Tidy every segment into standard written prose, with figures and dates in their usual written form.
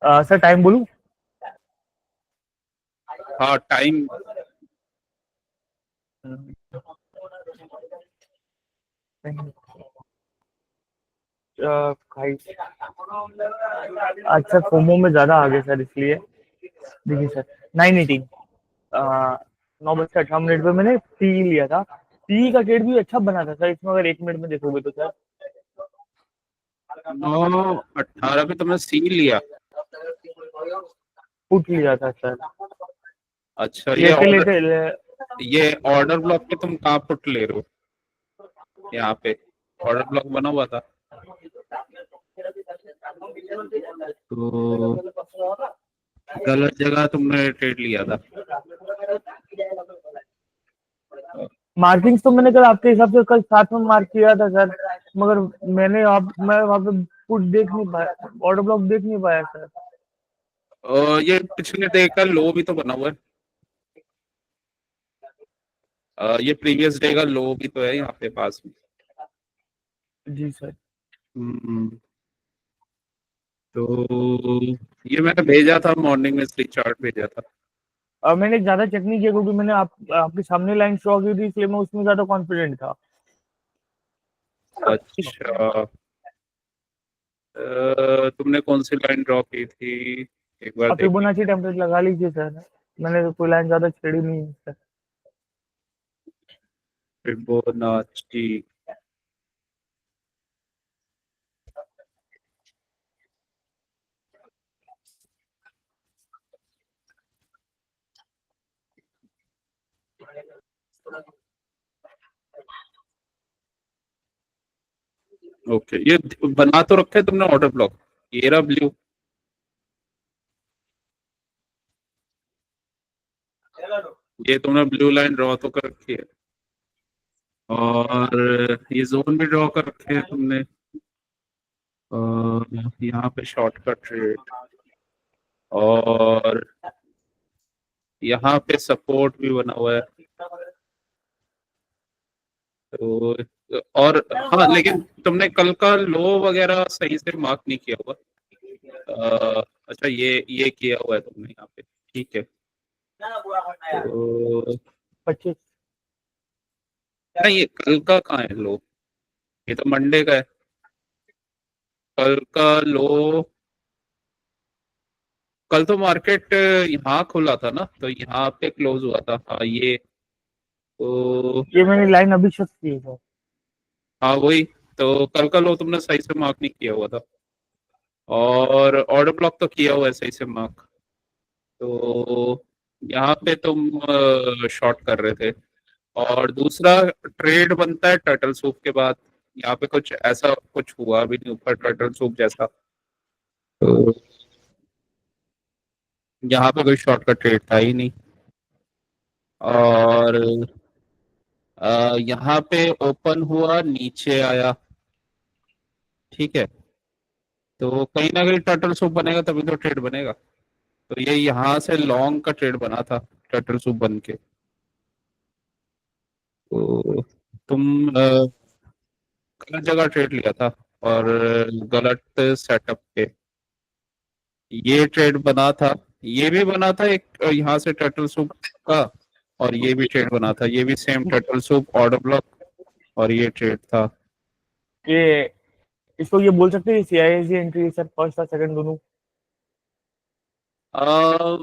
Sir time बोलूं? हाँ time. अच्छा, फोमो में ज्यादा आ गए सर, इसलिए देखिए सर, 9:18, 9:18 पे मैंने पी लिया था। पी का ट्रेड भी अच्छा बना था सर इसमें, अगर 1 मिनट में देखोगे तो सर। 9:18 पे तुमने सी लिया? पुट लिया था सर। अच्छा, लेते लेते ये ऑर्डर ब्लॉक पे तुम कहाँ पुट ले रहे हो? यहाँ पे ऑर्डर ब्लॉक बना हुआ था तो गलत जगह तुमने ट्रेड लिया था। मार्किंग्स तो मैंने कल आपके हिसाब से कल साथ में मार्क किया था सर, मगर मैं वहाँ पे पुट देख नहीं पाया, ऑर्डर ब्लॉक देख नहीं पाया सर। ये पिछले डे का लो भी तो बना हुआ है। ये प्रीवियस डे का लो भी तो है यहाँ पे पास में। जी सर। हम्म, तो ये मैंने भेजा था मॉर्निंग में, स्ट्रिक चार्ट भेजा था। मैंने ज्यादा चेक नहीं किया क्योंकि मैंने आपके सामने लाइन शो की थी, इसलिए मैं उसमें ज्यादा कॉन्फिडेंट था। अच्छा, तुमने कौन सी लाइन ड्रॉ की थी? एक बार आप देख। फिबोनाची टेम्पलेट लगा लीजिए सर, मैंने तो कोई लाइन ज्यादा छेड़ी नहीं है सर। फिबोनाची। ओके, ये बना तो रखा है तुमने ऑर्डर ब्लॉक? ये रहा ब्लू। ये तुमने ब्लू लाइन ड्रॉ तो कर रखी है, और ये जोन भी ड्रॉ कर रखे हैं तुमने, और यहाँ पे शॉर्टकट रेट, और यहाँ पे सपोर्ट भी बना हुआ है। तो और हाँ, लेकिन तुमने कल का लो वगैरह सही से मार्क नहीं किया हुआ। अच्छा, ये किया हुआ है तुमने यहाँ पे, ठीक है। तो 25। नहीं, ये कल का कहाँ है लो? ये तो मंडे का है। कल का लो, कल तो मार्केट यहाँ खुला था ना, तो यहाँ पे क्लोज हुआ था। हाँ ये तो, ये मैंने लाइन अभी शक की है सर। हाँ वही। तो कल का लो तुमने सही से मार्क नहीं किया हुआ था, और ऑर्डर ब्लॉक तो किया हुआ है सही से मार्क। तो यहाँ पे तुम शॉर्ट कर रहे थे। और दूसरा ट्रेड बनता है टर्टल सूप के बाद। यहाँ पे कुछ ऐसा कुछ हुआ भी नहीं ऊपर टर्टल सूप जैसा, तो यहाँ पे कोई शॉर्ट का ट्रेड था ही नहीं। और यहाँ पे ओपन हुआ, नीचे आया, ठीक है। तो कहीं ना कहीं टर्टल सूप बनेगा तभी तो ट्रेड बनेगा। तो ये यहाँ से लॉन्ग का ट्रेड बना था टर्टल सूप बन के। तो तुम गलत जगह ट्रेड लिया था, और गलत सेटअप पे ये ट्रेड बना था। ये भी बना था एक यहाँ से टर्टल सूप का, और ये भी ट्रेड बना था, ये भी same turtle soup order block, और ये ट्रेड था। ये इसको ये बोल सकते हैं सीआईएसजी एंट्री सर, फर्स्ट और सेकंड दोनों। आ,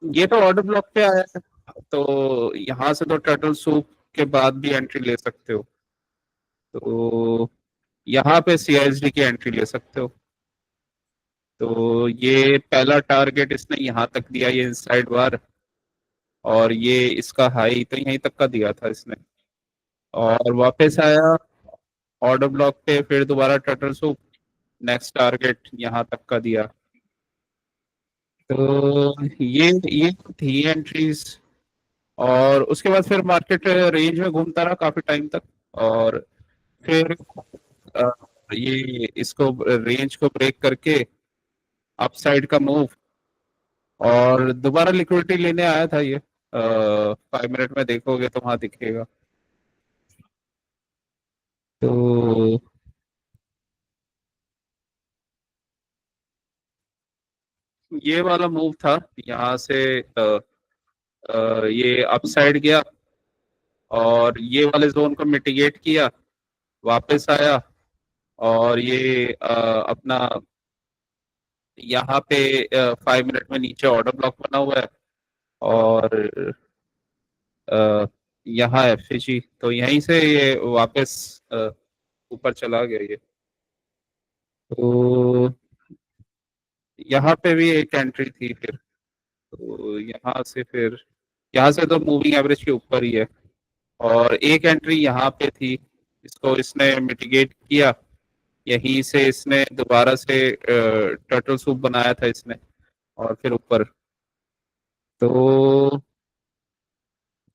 ये तो ऑर्डर ब्लॉक पे आया है, तो यहाँ से तो टर्टल सूप के बाद भी एंट्री ले सकते हो। तो यहाँ पे सीआईएसडी की एंट्री ले सकते हो। तो ये पहला टारगेट इसने यहाँ तक दिया, ये इनसाइड बार, और ये इसका हाई तो यहीं तक का दिया था इसने, और वापस आया ऑर्डर ब्लॉक पे, फिर दोबारा टर्टल सूप, नेक्स्ट टारगेट यहाँ तक का दिया। तो ये थी एंट्रीज। और उसके बाद फिर मार्केट रेंज में घूमता रहा काफी टाइम तक, और फिर अ, ये इसको रेंज को ब्रेक करके अपसाइड का मूव, और दोबारा लिक्विडिटी लेने आया था ये। 5 मिनट में देखोगे तो वहां दिखेगा। तो ये वाला मूव था, यहाँ से ये अपसाइड गया और ये वाले जोन को मिटिगेट किया, वापस आया और ये अपना यहाँ पे 5 मिनट में नीचे ऑर्डर ब्लॉक बना हुआ है और यहाँ एफजी, तो यहीं से ये वापस ऊपर चला गया ये। तो यहाँ पे भी एक एंट्री थी फिर, तो यहाँ से तो मूविंग एवरेज के ऊपर ही है, और एक एंट्री यहाँ पे थी, इसको इसने मिटिगेट किया, यहीं से इसने दोबारा से टर्टल सूप बनाया था इसने और फिर ऊपर। तो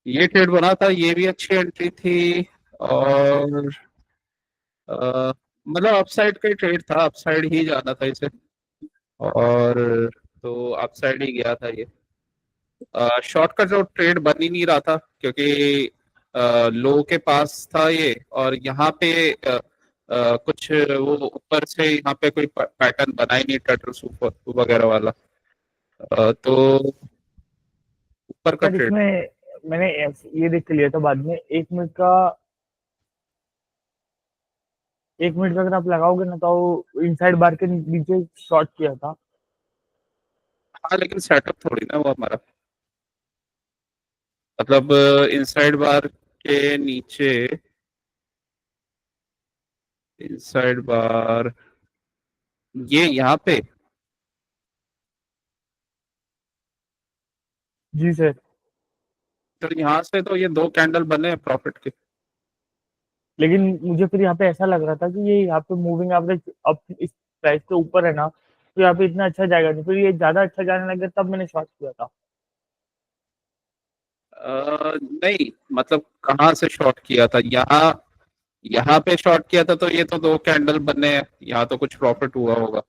ये ट्रेड बना था, ये भी अच्छी एंट्री थी और मतलब अपसाइड का ही ट्रेड था, अपसाइड ही जाना था इसे, और तो अपसाइड ही गया था ये। शॉर्ट का जो ट्रेड बन ही नहीं रहा था क्योंकि लो के पास था ये, और यहाँ पे कुछ वो ऊपर से यहाँ पे कोई पैटर्न बना ही नहीं टर्टल सूप वगैरह वाला, तो ऊपर का सर ट्रेड। इसमें मैंने ये देख के लिया था बाद में, 1 मिनट का, 1 मिनट का अगर आप लगाओगे ना तो इनसाइड बार के नीचे शॉर्ट किया था। हाँ लेकिन सेटअप थोड़ी ना वो हमारा, मतलब इनसाइड बार के नीचे, इनसाइड बार ये यहाँ पे। जी सर। तो यहाँ से तो ये 2 कैंडल बने हैं प्रॉफिट के। लेकिन मुझे फिर यहाँ पे ऐसा लग रहा था कि ये यहाँ पे मूविंग एवरेज अब इस प्राइस के ऊपर है ना, तो यहाँ पे इतना अच्छा जाएगा नहीं, फिर ये ज्यादा अच्छा जाने लगे तब मैंने शॉर्ट किया था। नहीं मतलब कहाँ से शॉर्ट किया था, यहाँ यहाँ पे शॉर्ट किया था तो ये तो 2 कैंडल बने हैं, यहाँ तो कुछ प्रॉफिट हुआ होगा,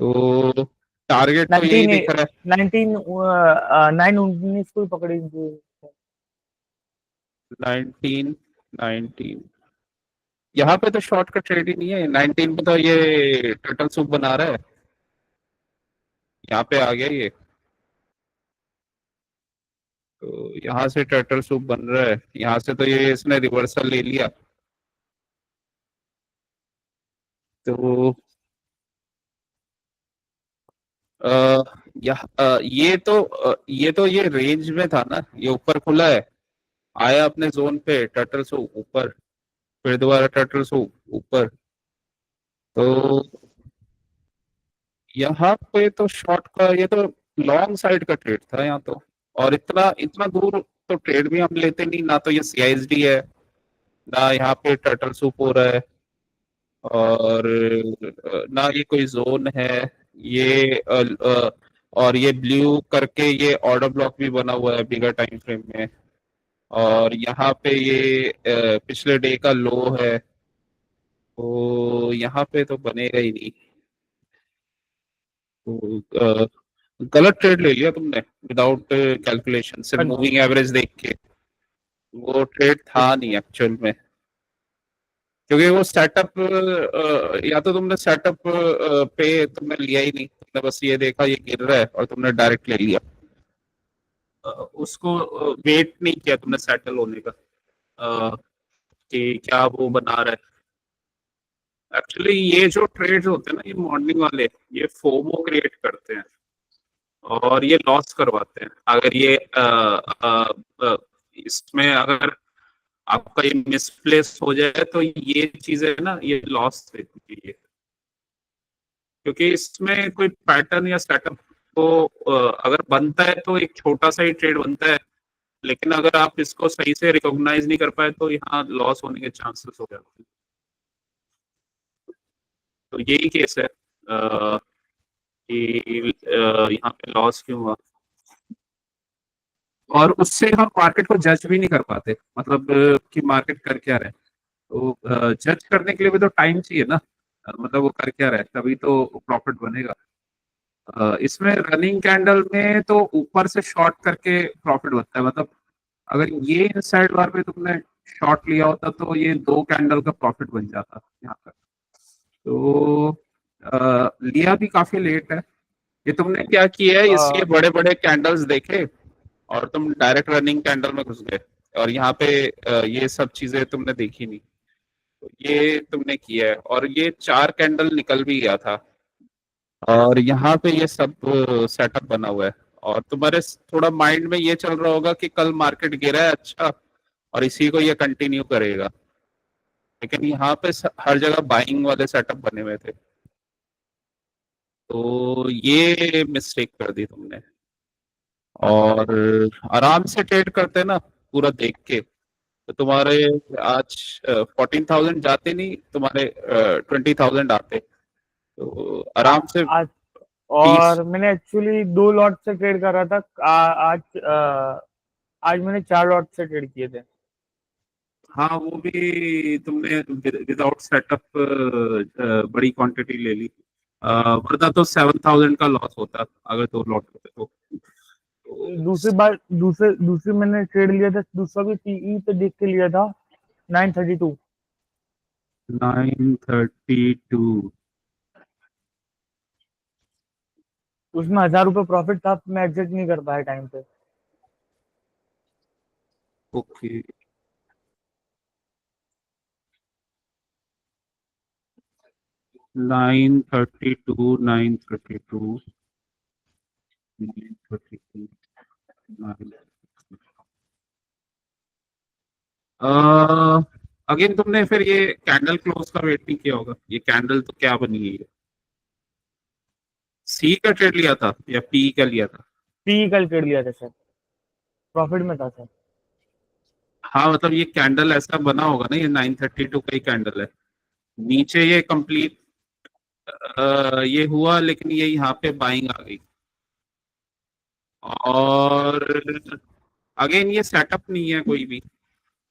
तो टारगेट तो यही 19 दिख रहा है। 19 9 19 को ही पकड़ी थी। 19 यहाँ पे तो शॉर्ट का ट्रेड ही नहीं है, 19 पे तो ये टर्टल सूप बना रहा है, यहाँ पे आ गया ये, तो यहाँ से टर्टल सूप बन रहा है, यहाँ से तो ये इसने रिवर्सल ले लिया, तो आ, ये तो ये रेंज में था ना, ये ऊपर खुला है, आया अपने जोन पे टर्टल सूप ऊपर, फिर दोबारा टर्टल सूप ऊपर, तो यहाँ पे तो शॉर्ट का, ये तो लॉन्ग साइड का ट्रेड था यहाँ तो, और इतना इतना दूर तो ट्रेड भी हम लेते नहीं, ना तो ये सीआईएसडी है, ना यहाँ पे टर्टल सूप हो रहा है, और ना ये कोई जोन है, ये और ये ब्लू करके ये ऑर्डर ब्लॉक भी बना हुआ है बिगर टाइम फ्रेम में, और यहाँ पे ये पिछले डे का लो है, तो यहाँ पे तो बनेगा ही नहीं, तो गलत ट्रेड ले लिया तुमने विदाउट कैलकुलेशन, सिर्फ पर मूविंग एवरेज देख के, वो ट्रेड था नहीं एक्चुअल में, क्योंकि वो सेटअप, या तो तुमने सेटअप पे तुमने लिया ही नहीं, तुमने बस ये देखा ये गिर रहा है और तुमने डायरेक्ट ले लिया, उसको वेट नहीं किया तुमने सेटल होने का, कि क्या वो बना रहा है। एक्चुअली ये जो ट्रेड होते हैं ना ये मॉर्निंग वाले, ये फोमो क्रिएट करते हैं और ये लॉस करवाते हैं, अगर ये इसमें अगर आपका ये मिसप्लेस हो जाए तो ये चीजें ना ये लॉस देती है, क्योंकि इसमें कोई पैटर्न या सेटअप तो अगर बनता है तो एक छोटा सा ही ट्रेड बनता है, लेकिन अगर आप इसको सही से रिकॉग्नाइज नहीं कर पाए तो यहाँ लॉस होने के चांसेस हो जाते हैं, तो यही केस है कि यहाँ पे लॉस क्यों हुआ, और उससे हम मार्केट को जज भी नहीं कर पाते, मतलब कि मार्केट कर क्या रहा है, तो जज करने के लिए भी तो टाइम चाहिए ना, मतलब वो कर क्या रहा है तभी तो प्रॉफिट बनेगा। इसमें रनिंग कैंडल में तो ऊपर से शॉर्ट करके प्रॉफिट बनता है, मतलब अगर ये इनसाइड बार पे तुमने शॉर्ट लिया होता तो ये 2 कैंडल का प्रॉफिट बन जाता यहाँ पर, तो लिया भी काफी लेट है। ये तुमने क्या किया है, इसलिए बड़े बड़े कैंडल्स देखे और तुम डायरेक्ट रनिंग कैंडल में घुस गए, और यहाँ पे ये सब चीजें तुमने देखी नहीं। तो ये तुमने किया है, और ये 4 कैंडल निकल भी गया था, और यहाँ पे ये सब सेटअप बना हुआ है, और तुम्हारे थोड़ा माइंड में ये चल रहा होगा कि कल मार्केट गिरा है अच्छा, और इसी को ये कंटिन्यू करेगा। लेकिन यहाँ पे हर जगह बाइंग वाले सेटअप बने हुए थे, तो ये मिस्टेक कर दी तुमने। और आराम से ट्रेड करते ना, पूरा देख के, तो तुम्हारे आज 14,000 जाते नहीं, तुम्हारे 20,000 आते, तो आराम से आज 30। और मैंने एक्चुअली 2 लॉट से ट्रेड कर रहा था। आज मैंने 4 लॉट से ट्रेड किए थे। हाँ, वो भी तुमने विदाउट सेटअप बड़ी क्वांटिटी ले ली, वरना तो 7,000 का लॉस होता अगर 2 लॉट होते तो दूसरी बार दूसरी मैंने ट्रेड लिया था, दूसरा भी पीई पे देख के लिया था, 932। 932। उसमें 1000 रुपये प्रॉफिट था, मैं एग्जिट नहीं कर पाया टाइम पे। ओके, 932, 932, 932, अगेन तुमने फिर ये कैंडल क्लोज का वेट नहीं किया होगा। ये कैंडल तो क्या बनी है, सी का ट्रेड लिया था या पी का लिया था? पीई का ट्रेड लिया था सर, प्रॉफिट में था सर। हाँ, मतलब ये कैंडल ऐसा बना होगा ना, ये 932 का ही कैंडल है। नीचे ये कंप्लीट ये हुआ, लेकिन ये यहाँ पे बाइंग आ गई, और अगेन ये सेटअप नहीं है कोई भी,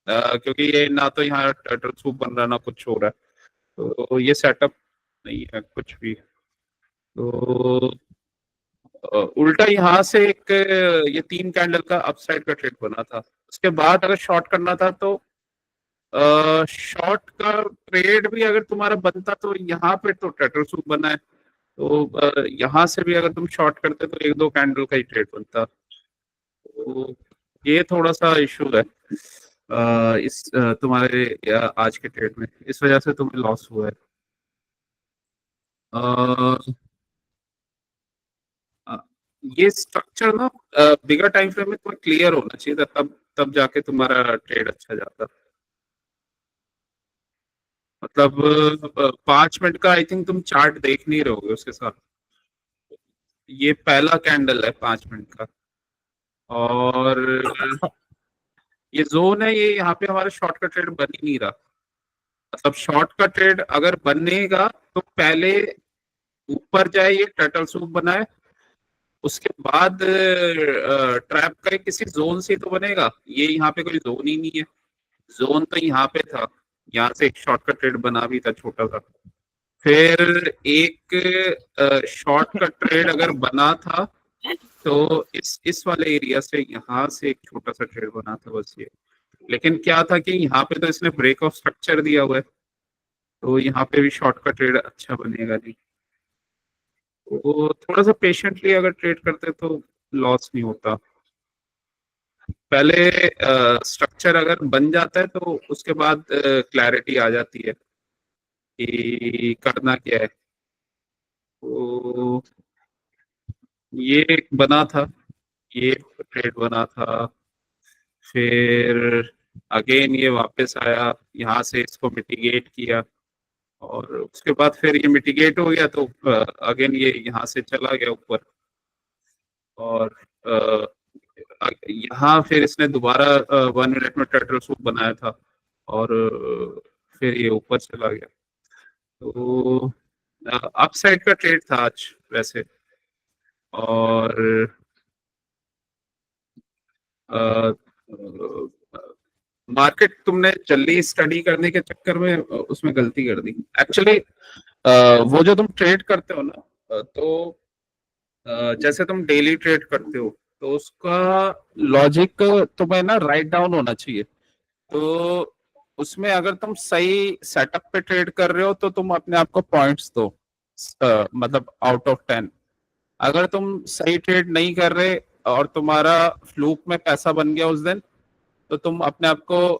क्योंकि ये ना तो यहाँ टर्टल सूप बन रहा ना कुछ हो रहा है, तो ये सेटअप नहीं है कुछ भी। तो उल्टा यहाँ से एक ये 3 कैंडल का अपसाइड का ट्रेड बना था, उसके बाद अगर शॉर्ट करना था तो शॉर्ट का ट्रेड भी अगर तुम्हारा बनता तो यहाँ पे तो टर्टल सूप बना है, तो यहाँ से भी अगर तुम शॉर्ट करते तो 1-2 कैंडल का ही ट्रेड बनता। तो ये थोड़ा सा इशू है इस तुम्हारे आज के ट्रेड में, इस वजह से तुम्हें लॉस हुआ है। अ, अ, ये स्ट्रक्चर ना बिगर टाइम फ्रेम में तुम्हें क्लियर होना चाहिए था, तब तब जाके तुम्हारा ट्रेड अच्छा जाता। मतलब 5 मिनट का आई थिंक तुम चार्ट देख नहीं रहोगे उसके साथ। ये पहला कैंडल है 5 मिनट का, और ये जोन है, ये यहाँ पे हमारा शॉर्ट का ट्रेड बन ही नहीं रहा। मतलब शॉर्ट का ट्रेड अगर बनेगा तो पहले ऊपर जाए, ये टर्टल सूप बनाए, उसके बाद ट्रैप का किसी जोन से तो बनेगा। ये यहाँ पे कोई जोन ही नहीं है, जोन तो यहाँ पे था, यहाँ से एक शॉर्ट का ट्रेड बना भी था छोटा सा। फिर एक शॉर्ट का ट्रेड अगर बना था तो इस वाले एरिया से यहाँ से एक छोटा सा ट्रेड बना था बस ये। लेकिन क्या था कि यहाँ पे तो इसने ब्रेक ऑफ स्ट्रक्चर दिया हुआ है, तो यहाँ पे भी शॉर्ट का ट्रेड अच्छा बनेगा नहीं। तो थोड़ा सा पेशेंटली अगर ट्रेड करते तो लॉस नहीं होता। पहले स्ट्रक्चर अगर बन जाता है तो उसके बाद क्लैरिटी आ जाती है कि करना क्या है। तो ये एक बना था, ये ट्रेड बना था, फिर अगेन ये वापस आया, यहाँ से इसको मिटिगेट किया, और उसके बाद फिर ये मिटिगेट हो गया तो अगेन ये यहाँ से चला गया ऊपर, और यहाँ फिर इसने दोबारा 1 मिनट में टर्टल सूप बनाया था, और फिर ये ऊपर चला गया। तो अपसाइड का ट्रेड था आज वैसे, और मार्केट तुमने जल्दी स्टडी करने के चक्कर में उसमें गलती कर दी एक्चुअली। वो जो तुम ट्रेड करते हो ना, तो जैसे तुम डेली ट्रेड करते हो तो उसका लॉजिक तुम्हें ना राइट डाउन होना चाहिए। तो उसमें अगर तुम सही सेटअप पे ट्रेड कर रहे हो तो तुम अपने आप को पॉइंट्स दो, मतलब आउट ऑफ 10। अगर तुम सही ट्रेड नहीं कर रहे और तुम्हारा फ्लूक में पैसा बन गया उस दिन, तो तुम अपने आप को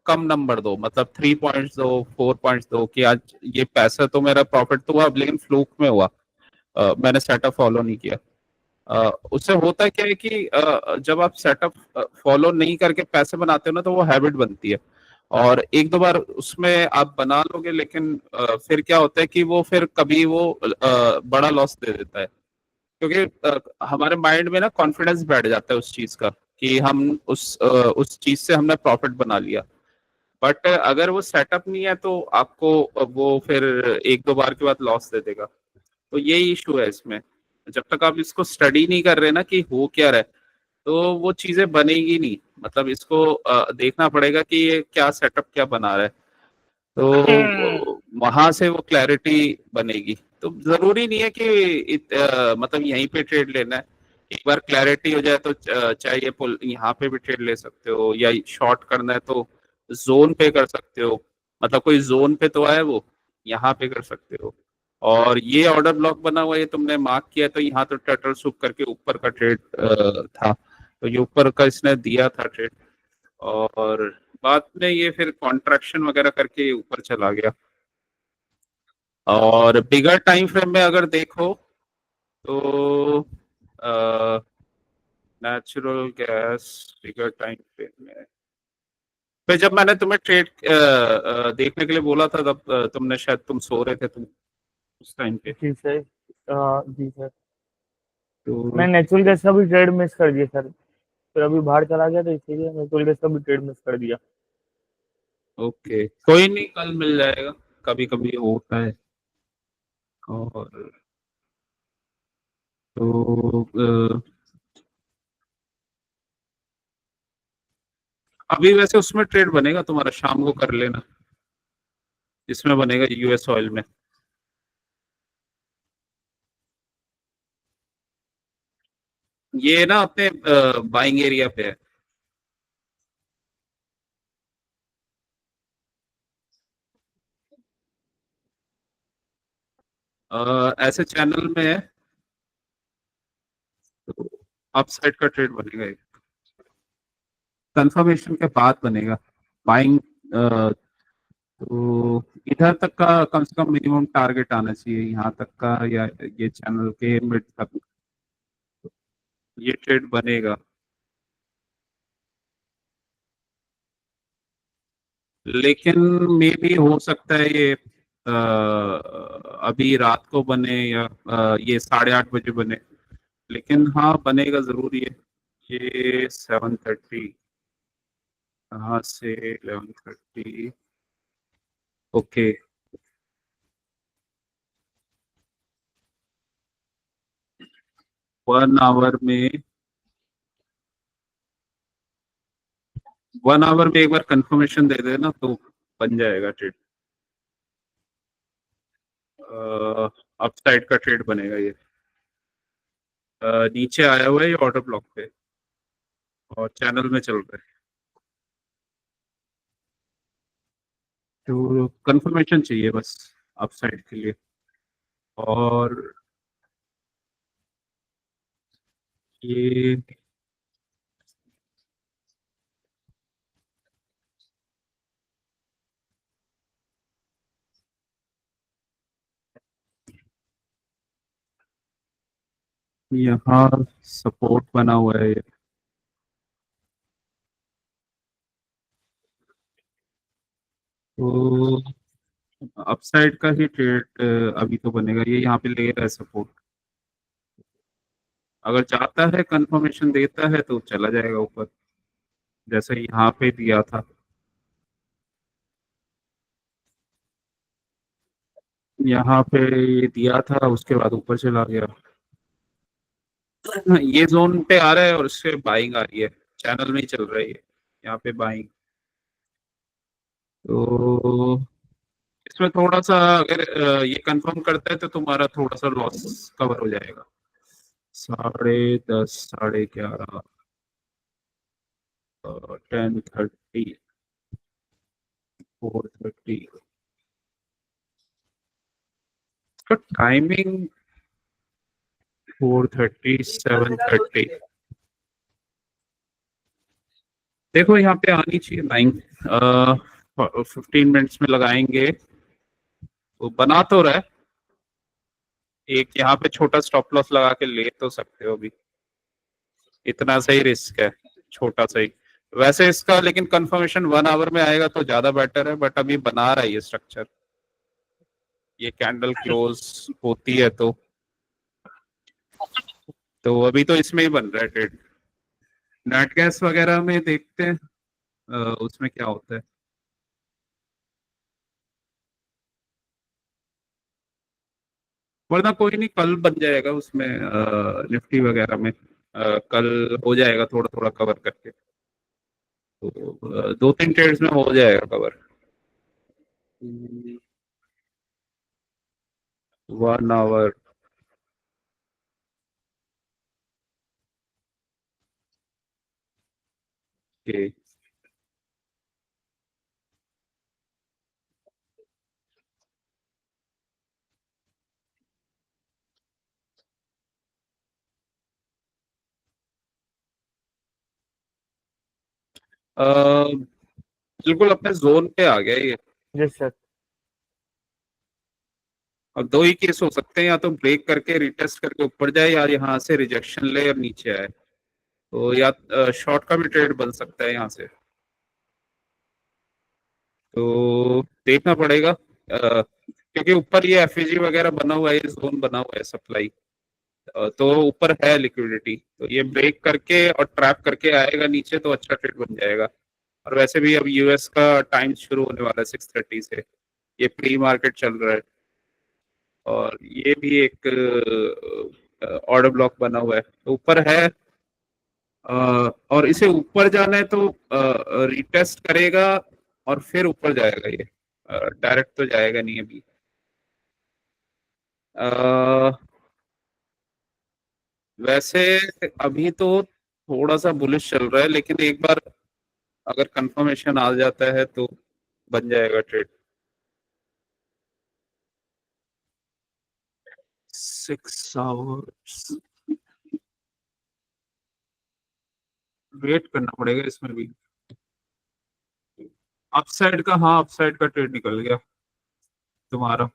कम नंबर दो, मतलब 3 पॉइंट्स दो, 4 पॉइंट्स दो, कि आज ये पैसा तो मेरा प्रॉफिट तो हुआ, लेकिन फ्लूक में हुआ, मैंने सेटअप फॉलो नहीं किया। उससे होता क्या है कि जब आप सेटअप फॉलो नहीं करके पैसे बनाते हो ना, तो वो हैबिट बनती है, और एक दो बार उसमें आप बना लोगे, लेकिन फिर क्या होता है कि वो फिर कभी वो बड़ा लॉस दे देता है, क्योंकि हमारे माइंड में ना कॉन्फिडेंस बैठ जाता है उस चीज का, कि हम उस चीज से हमने प्रॉफिट बना लिया। बट अगर वो सेटअप नहीं है तो आपको वो फिर एक दो बार के बाद लॉस दे देगा। तो यही इशू है इसमें, जब तक आप इसको स्टडी नहीं कर रहे ना कि हो क्या रहा है, तो वो चीजें बनेगी नहीं। मतलब इसको देखना पड़ेगा कि ये क्या सेटअप क्या बना रहा है, तो वहां से वो क्लैरिटी बनेगी। तो जरूरी नहीं है कि मतलब यहीं पे ट्रेड लेना है। एक बार क्लैरिटी हो जाए तो चाहे ये पुल यहाँ पे भी ट्रेड ले सकते हो, या शॉर्ट करना है तो जोन पे कर सकते हो, मतलब कोई जोन पे तो है वो, यहाँ पे कर सकते हो। और ये ऑर्डर ब्लॉक बना हुआ है, ये तुमने मार्क किया, तो यहाँ तो टर्टल सूप करके ऊपर का ट्रेड था, तो ये ऊपर का इसने दिया था ट्रेड, और बाद में ये फिर कॉन्ट्रैक्शन वगैरह करके ऊपर चला गया। और बिगर टाइम फ्रेम में अगर देखो तो नेचुरल गैस बिगर टाइम फ्रेम में, फिर जब मैंने तुम्हें ट्रेड देखने के लिए बोला था, तब तुमने शायद तुम सो रहे थे तुम उस टाइम पे। जी सर। जी सर। तो मैं नेचुरल गैस का भी ट्रेड मिस कर दिया सर, फिर अभी बाहर चला गया तो इसीलिए नेचुरल गैस का भी ट्रेड मिस कर दिया। ओके, कोई नहीं, कल मिल जाएगा, कभी कभी होता है। और तो अभी वैसे उसमें ट्रेड बनेगा तुम्हारा, शाम को कर लेना, इसमें बनेगा यूएस ऑयल में। ये ना अपने बाइंग एरिया पे है। ऐसे चैनल में है, तो अप साइड का ट्रेड बनेगा, कंफर्मेशन के बाद बनेगा। बाइंग तो इधर तक का कम से कम मिनिमम टारगेट आना चाहिए, यहाँ तक का, या ये चैनल के मिड तक ये ट्रेड बनेगा। लेकिन मे भी हो सकता है ये अभी रात को बने, या ये 8:30 बजे बने, लेकिन हाँ बनेगा जरूरी है। ये 7:30, कहाँ से 11:30, ओके। 1 आवर में, 1 आवर में एक बार कंफर्मेशन दे देना तो बन जाएगा ट्रेड। अपसाइड का ट्रेड बनेगा ये। नीचे आया हुआ है ये ऑर्डर ब्लॉक पे, और चैनल में चल रहा है, तो कंफर्मेशन चाहिए बस अपसाइड के लिए। और ये यहाँ सपोर्ट बना हुआ है ये, तो अपसाइड का ही ट्रेड अभी तो बनेगा, ये यहाँ पे ले रहा है सपोर्ट। अगर जाता है कंफर्मेशन देता है तो चला जाएगा ऊपर, जैसे यहाँ पे दिया था। यहाँ पे ये दिया था, उसके बाद ऊपर चला गया। ये जोन पे आ रहा है और उससे बाइंग आ रही है, चैनल में ही चल रही है यहाँ पे बाइंग। तो इसमें थोड़ा सा अगर ये कंफर्म करता है तो तुम्हारा थोड़ा सा लॉस कवर हो जाएगा। 10:30, 11:30, 10:30, 4:30, तो टाइमिंग 4:30 7:30, देखो यहाँ पे आनी चाहिए 15 मिनट्स में लगाएंगे तो बना तो रहा है। एक यहाँ पे छोटा स्टॉप लॉस लगा के ले तो सकते हो अभी, इतना सही रिस्क है, छोटा सही। वैसे इसका लेकिन कंफर्मेशन 1 आवर में आएगा तो ज्यादा बेटर है, बट अभी बना रहा है ये स्ट्रक्चर, ये कैंडल क्लोज होती है तो अभी तो इसमें ही बन रहा है ट्रेड। नेट गैस वगैरह में देखते हैं उसमें क्या होता है। वरना कोई नहीं, कल बन जाएगा उसमें निफ्टी वगैरह में, कल हो जाएगा थोड़ा थोड़ा कवर करके, तो 2-3 ट्रेड्स में हो जाएगा कवर। 1 आवर के बिल्कुल अपने जोन पे आ गया ये। जी सर। अब दो ही केस हो सकते हैं, या तो ब्रेक करके रिटेस्ट करके ऊपर जाए, या यहाँ से रिजेक्शन ले और नीचे आए, तो या शॉर्ट का भी ट्रेड बन सकता है यहाँ से, तो देखना पड़ेगा क्योंकि ऊपर ये एफईजी वगैरह बना हुआ है, ये जोन बना हुआ है सप्लाई, तो ऊपर है लिक्विडिटी, तो ये ब्रेक करके और ट्रैप करके आएगा नीचे तो अच्छा ट्रेड बन जाएगा। और वैसे भी अब यूएस का टाइम शुरू होने वाला है 6:30 से, ये प्री मार्केट चल रहा है, और ये भी एक ऑर्डर ब्लॉक बना हुआ है, तो ऊपर है, और इसे ऊपर जाना है तो रिटेस्ट करेगा और फिर ऊपर जाएगा, ये डायरेक्ट तो जाएगा नहीं अभी। वैसे अभी तो थोड़ा सा बुलिश चल रहा है, लेकिन एक बार अगर कंफर्मेशन आ जाता है तो बन जाएगा ट्रेड। 6 आवर्स वेट करना पड़ेगा इसमें भी। अपसाइड का, हाँ अपसाइड का ट्रेड निकल गया तुम्हारा।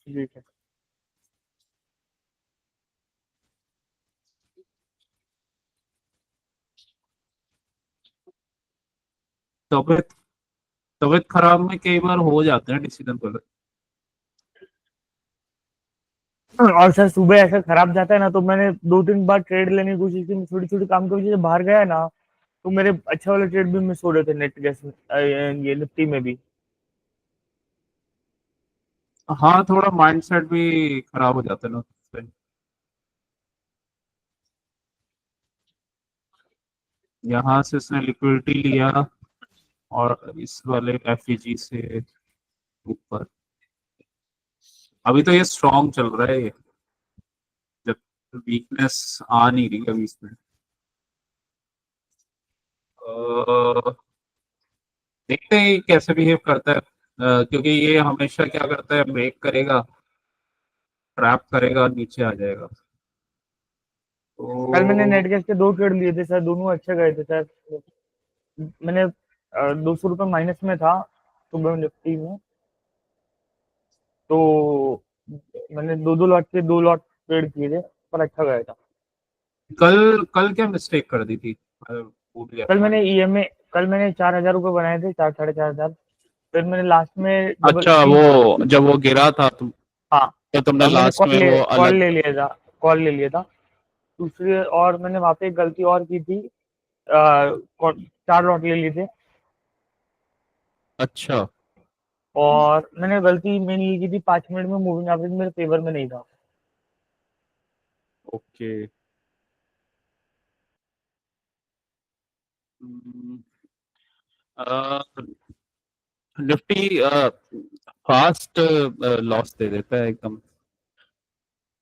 जी सर। तबियत तबियत खराब में कई बार हो जाते हैं डिसीजन गलत। और सर सुबह ऐसा खराब जाता है ना, तो मैंने 2-3 बार ट्रेड लेने की कोशिश की, छोटी छोटी काम की वजह से बाहर गया ना, तो मेरे अच्छे वाले ट्रेड भी मिस हो रहे थे नेट गैस में, ये निफ्टी में भी। हाँ थोड़ा माइंडसेट भी खराब हो जाता है ना उससे। यहाँ से उसने लिक्विडिटी लिया और इस वाले एफईजी से ऊपर, अभी तो ये स्ट्रॉन्ग चल रहा है ये, जब वीकनेस आ नहीं रही अभी इसमें। देखते हैं ये कैसे बिहेव करता है, क्योंकि ये हमेशा क्या करता है, ब्रेक करेगा, ट्रैप करेगा, नीचे आ जाएगा, कल मैंने तो नेट गैस के 2 ट्रेड लिए थे सर, दोनों अच्छे गए थे सर। मैंने 200 रुपये माइनस में था सुबह निफ्टी में, तो मैंने 2-2 लॉट के 2 लॉट ट्रेड किए थे, पर अच्छा गया था। कल कल क्या मिस्टेक कर दी थी, भूल गया कल था मैं। मैंने ईएमए कल मैंने 4,000 रुपये बनाए थे, 4-4,500। फिर मैंने लास्ट में डबल अच्छा, तीन। वो जब वो गिरा था हाँ। तो तुमने और मैंने लास्ट में वो कॉल अलग। ले लिया था, कॉल ले लिया था। दूसरी, और मैंने वहाँ पे एक गलती और की थी, 4 लॉट ले लिए थे। अच्छा। और मैंने गलती मैंने ये की थी, 5 मिनट में मूविंग एवरेज मेरे फेवर में नहीं था। ओके। हम्म, निफ्टी फास्ट लॉस दे देता है एकदम,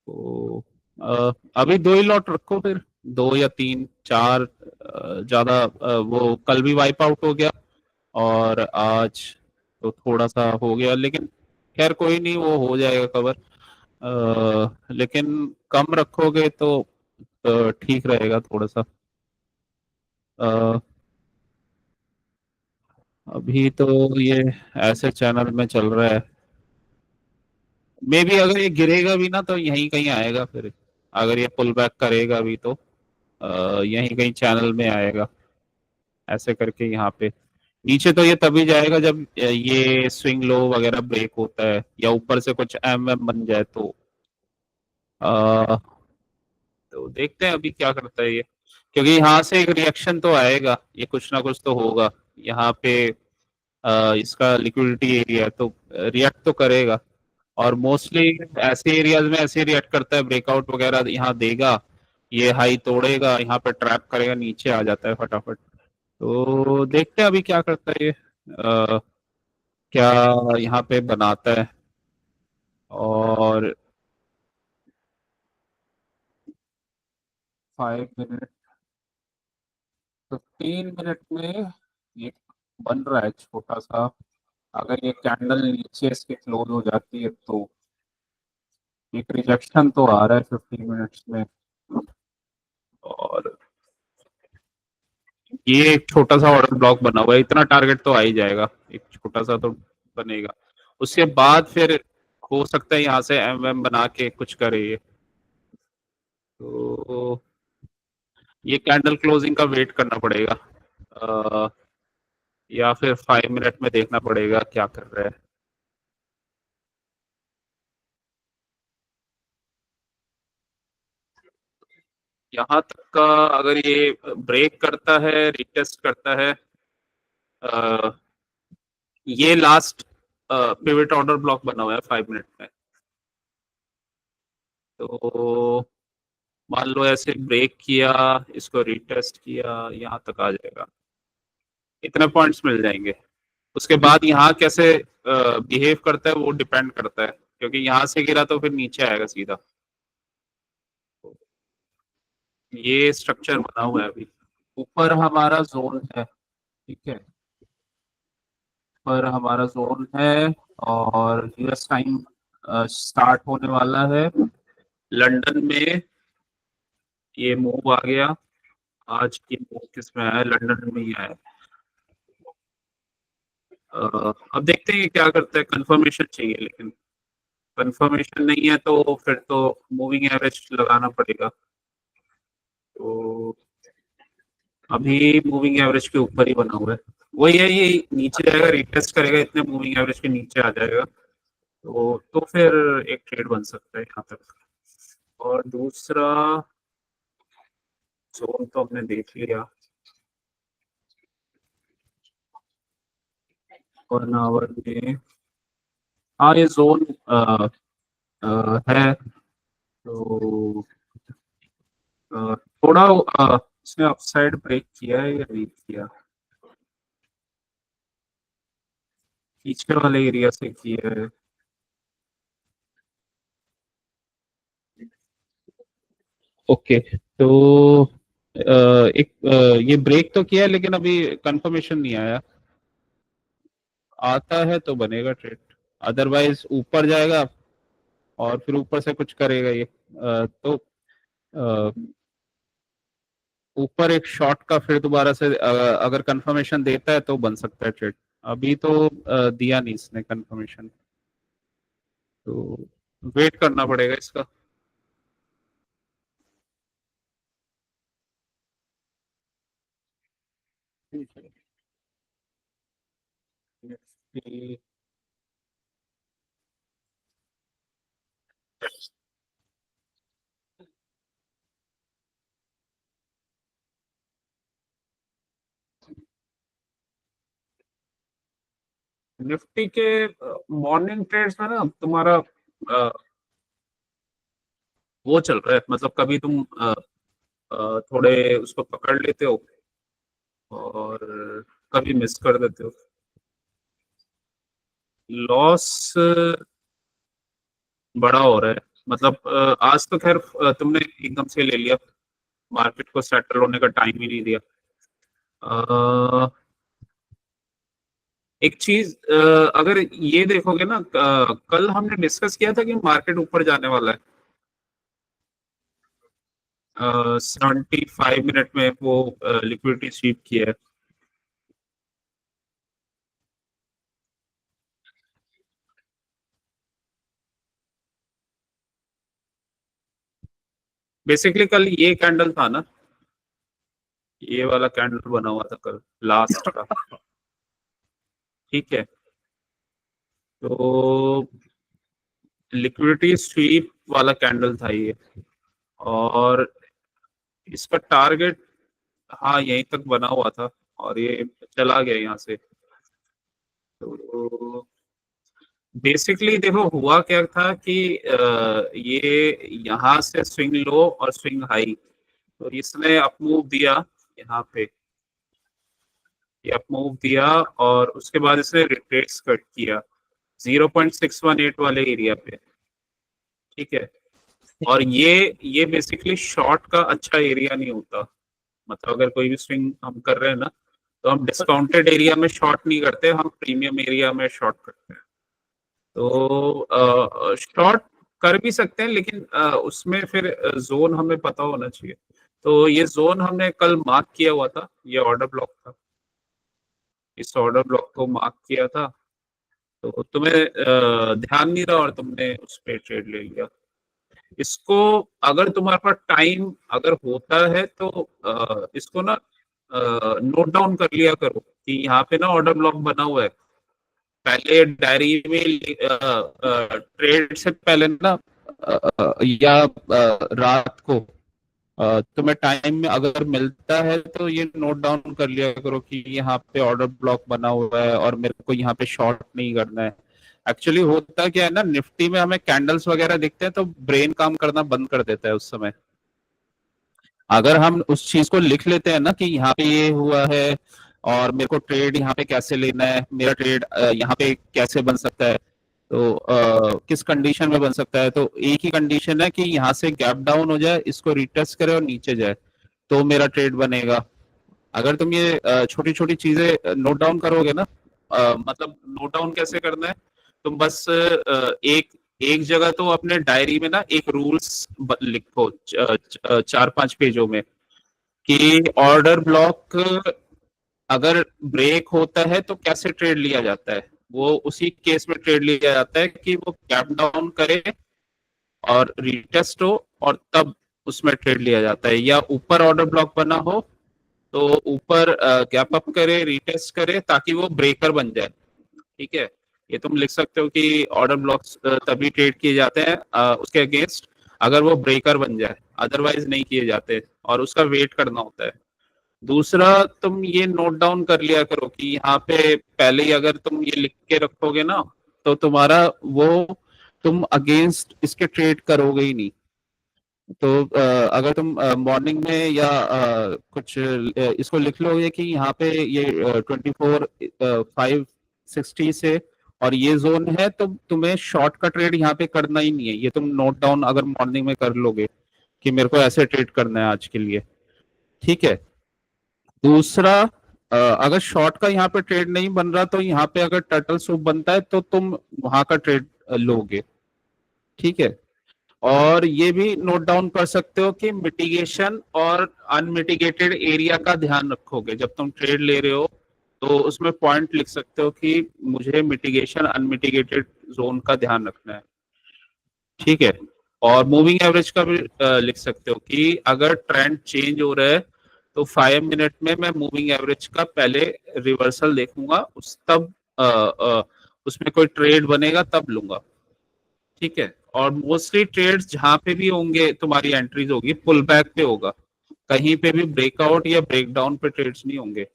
तो अभी 2 ही लॉट रखो, फिर 2 या 3 4, ज्यादा वो कल भी वाइप आउट हो गया और आज तो थोड़ा सा हो गया, लेकिन खैर कोई नहीं, वो हो जाएगा कवर। लेकिन कम रखोगे तो ठीक रहेगा थोड़ा सा। अ, अभी तो ये ऐसे चैनल में चल रहा है। मे बी अगर ये गिरेगा भी ना तो यहीं कहीं आएगा फिर। अगर ये पुल बैक करेगा भी तो यहीं कहीं चैनल में आएगा। ऐसे करके यहाँ पे नीचे तो ये तभी जाएगा जब ये स्विंग लो वगैरह ब्रेक होता है या ऊपर से कुछ एम एम बन जाए आ, तो देखते हैं अभी क्या करता है ये। क्योंकि यहाँ से एक रिएक्शन तो आएगा, ये कुछ ना कुछ तो होगा यहाँ पे। इसका लिक्विडिटी एरिया है तो रिएक्ट तो करेगा। और मोस्टली ऐसे एरियाज में ऐसे रिएक्ट करता है, ब्रेकआउट वगैरह यहाँ देगा, ये हाई तोड़ेगा, यहाँ पे ट्रैप करेगा, नीचे आ जाता है फटाफट। तो देखते हैं अभी क्या करता है ये, क्या यहाँ पे बनाता है। और 5 मिनट, 15 मिनट में ये बन रहा है छोटा सा। अगर ये कैंडल नीचे इसके क्लोज हो जाती है तो एक रिजेक्शन तो आ रहा है 15 मिनट्स में। और ये एक छोटा सा ऑर्डर ब्लॉक बना हुआ है, इतना टारगेट तो आ ही जाएगा, एक छोटा सा तो बनेगा। उसके बाद फिर हो सकता है यहाँ से एम एम बना के कुछ करे ये। तो ये कैंडल क्लोजिंग का वेट करना पड़ेगा, अ, या फिर 5 मिनट में देखना पड़ेगा क्या कर रहा है। यहाँ तक का अगर ये ब्रेक करता है, रिटेस्ट करता है, अ, ये लास्ट पिवट ऑर्डर ब्लॉक बना हुआ है 5 मिनट में। तो मान लो ऐसे ब्रेक किया, इसको रिटेस्ट किया, यहाँ तक आ जाएगा, इतने पॉइंट्स मिल जाएंगे। उसके बाद यहाँ कैसे बिहेव करता है वो डिपेंड करता है, क्योंकि यहाँ से गिरा तो फिर नीचे आएगा सीधा। ये स्ट्रक्चर बना हुआ है अभी। ऊपर हमारा जोन है, ठीक है, ऊपर हमारा जोन है। और यूएस टाइम स्टार्ट होने वाला है। लंदन में ये मूव आ गया। आज की मूव किस में आया, लंदन में ही आया। अब देखते हैं क्या करता है, कंफर्मेशन चाहिए लेकिन कंफर्मेशन नहीं है तो फिर तो मूविंग एवरेज लगाना पड़ेगा। तो अभी मूविंग एवरेज के ऊपर ही बना हुआ है। वही है, ये नीचे जाएगा, रिटेस्ट करेगा, इतने मूविंग एवरेज के नीचे आ जाएगा। तो फिर एक ट्रेड बन सकता है यहाँ तक। और दूसरा जोन तो हमने देख लिया, 1 आवर में। हाँ ये जोन है। तो थोड़ा इसने अपसाइड ब्रेक किया है या नहीं किया, पीछे वाले एरिया से किया है। ओके, तो एक ये ब्रेक तो किया है लेकिन अभी कंफर्मेशन नहीं आया। आता है तो बनेगा ट्रेड, अदरवाइज ऊपर जाएगा और फिर ऊपर से कुछ करेगा ये। तो अ, ऊपर एक शॉट का फिर दोबारा से अगर कंफर्मेशन देता है तो बन सकता है ट्रेड। अभी तो दिया नहीं इसने कंफर्मेशन, तो वेट करना पड़ेगा इसका। निफ्टी के मॉर्निंग ट्रेड्स में ना तुम्हारा वो चल रहा है, मतलब कभी तुम थोड़े उसको पकड़ लेते हो और कभी मिस कर देते हो। लॉस बड़ा हो रहा है, मतलब आज तो खैर तुमने एकदम से ले लिया, मार्केट को सेटल होने का टाइम ही नहीं दिया। एक चीज अगर ये देखोगे ना, कल हमने डिस्कस किया था कि मार्केट ऊपर जाने वाला है 75 मिनट में, वो लिक्विडिटी स्वीप किया है। बेसिकली कल ये कैंडल था ना, ये वाला कैंडल बना हुआ था कल लास्ट का, ठीक है। तो लिक्विडिटी स्वीप वाला कैंडल था ये, और इसका टारगेट हाँ यहीं तक बना हुआ था, और ये चला गया यहाँ से। तो बेसिकली देखो हुआ क्या था कि ये यहाँ से स्विंग लो और स्विंग हाई, तो इसने अप मूव दिया यहाँ पे, ये अप मूव दिया, और उसके बाद इसने रिट्रेस कट किया 0.618 वाले एरिया पे, ठीक है। और ये बेसिकली शॉर्ट का अच्छा एरिया नहीं होता, मतलब अगर कोई भी स्विंग हम कर रहे हैं ना, तो हम डिस्काउंटेड एरिया में शॉर्ट नहीं करते, हम प्रीमियम एरिया में शॉर्ट करते हैं। तो शॉर्ट कर भी सकते हैं, लेकिन उसमें फिर जोन हमें पता होना चाहिए। तो ये जोन हमने कल मार्क किया हुआ था, ये ऑर्डर ब्लॉक था, इस ऑर्डर ब्लॉक को मार्क किया था। तो तुम्हें ध्यान नहीं रहा और तुमने उस पर ट्रेड ले लिया। इसको अगर तुम्हारे पास टाइम अगर होता है तो इसको ना नोट डाउन कर लिया करो कि यहाँ पे ना ऑर्डर ब्लॉक बना हुआ है। पहले डायरी में ट्रेड से पहले ना या रात को तुम्हें टाइम में अगर मिलता है तो ये नोट डाउन कर लिया करो कि यहाँ पे ऑर्डर ब्लॉक बना हुआ है और मेरे को यहाँ पे शॉर्ट नहीं करना है। एक्चुअली होता क्या है ना, निफ्टी में हमें कैंडल्स वगैरह दिखते हैं तो ब्रेन काम करना बंद कर देता है उस समय। अगर हम उस चीज को लिख लेते हैं ना कि यहाँ पे ये हुआ है और मेरे को ट्रेड यहाँ पे कैसे लेना है, मेरा ट्रेड यहाँ पे कैसे बन सकता है, तो किस कंडीशन में बन सकता है, तो एक ही कंडीशन है कि यहाँ से गैप डाउन हो जाए, इसको रिटेस्ट करे और नीचे जाए, तो मेरा ट्रेड बनेगा। अगर तुम ये छोटी छोटी चीजें नोट डाउन करोगे ना, मतलब नोट डाउन कैसे करना है, तुम बस एक एक जगह तो अपने डायरी में ना एक रूल्स लिखो 4-5 पेजों में, कि ऑर्डर ब्लॉक अगर ब्रेक होता है तो कैसे ट्रेड लिया जाता है। वो उसी केस में ट्रेड लिया जाता है कि वो गैप डाउन करे और रिटेस्ट हो, और तब उसमें ट्रेड लिया जाता है। या ऊपर ऑर्डर ब्लॉक बना हो तो ऊपर गैप अप करे, रिटेस्ट करे, ताकि वो ब्रेकर बन जाए, ठीक है। ये तुम लिख सकते हो कि ऑर्डर ब्लॉक्स तभी ट्रेड किए जाते हैं उसके अगेंस्ट अगर वो ब्रेकर बन जाए, अदरवाइज नहीं किए जाते, और उसका वेट करना होता है। दूसरा, तुम ये नोट डाउन कर लिया करो कि यहाँ पे पहले ही अगर तुम ये लिख के रखोगे ना, तो तुम्हारा वो तुम अगेंस्ट इसके ट्रेड करोगे ही नहीं। तो अगर तुम मॉर्निंग में या कुछ इसको लिख लोगे कि यहाँ पे ये 24,560 से और ये जोन है, तो तुम्हें शॉर्ट का ट्रेड यहाँ पे करना ही नहीं है। ये तुम नोट डाउन अगर मॉर्निंग में कर लोगे कि मेरे को ऐसे ट्रेड करना है आज के लिए, ठीक है। दूसरा, अगर शॉर्ट का यहाँ पे ट्रेड नहीं बन रहा, तो यहाँ पे अगर टर्टल सूप बनता है तो तुम वहां का ट्रेड लोगे, ठीक है। और ये भी नोट डाउन कर सकते हो कि मिटिगेशन और अनमिटिगेटेड एरिया का ध्यान रखोगे जब तुम ट्रेड ले रहे हो, तो उसमें पॉइंट लिख सकते हो कि मुझे मिटिगेशन अनमिटिगेटेड जोन का ध्यान रखना है, ठीक है। और मूविंग एवरेज का भी लिख सकते हो कि अगर ट्रेंड चेंज हो रहा है तो 5 मिनट में मैं मूविंग एवरेज का पहले रिवर्सल देखूंगा, उस तब उसमें कोई ट्रेड बनेगा तब लूंगा, ठीक है। और मोस्टली ट्रेड्स जहां पे भी होंगे तुम्हारी एंट्रीज होगी पुल बैक पे होगा, कहीं पे भी ब्रेकआउट या ब्रेकडाउन पे ट्रेड्स नहीं होंगे।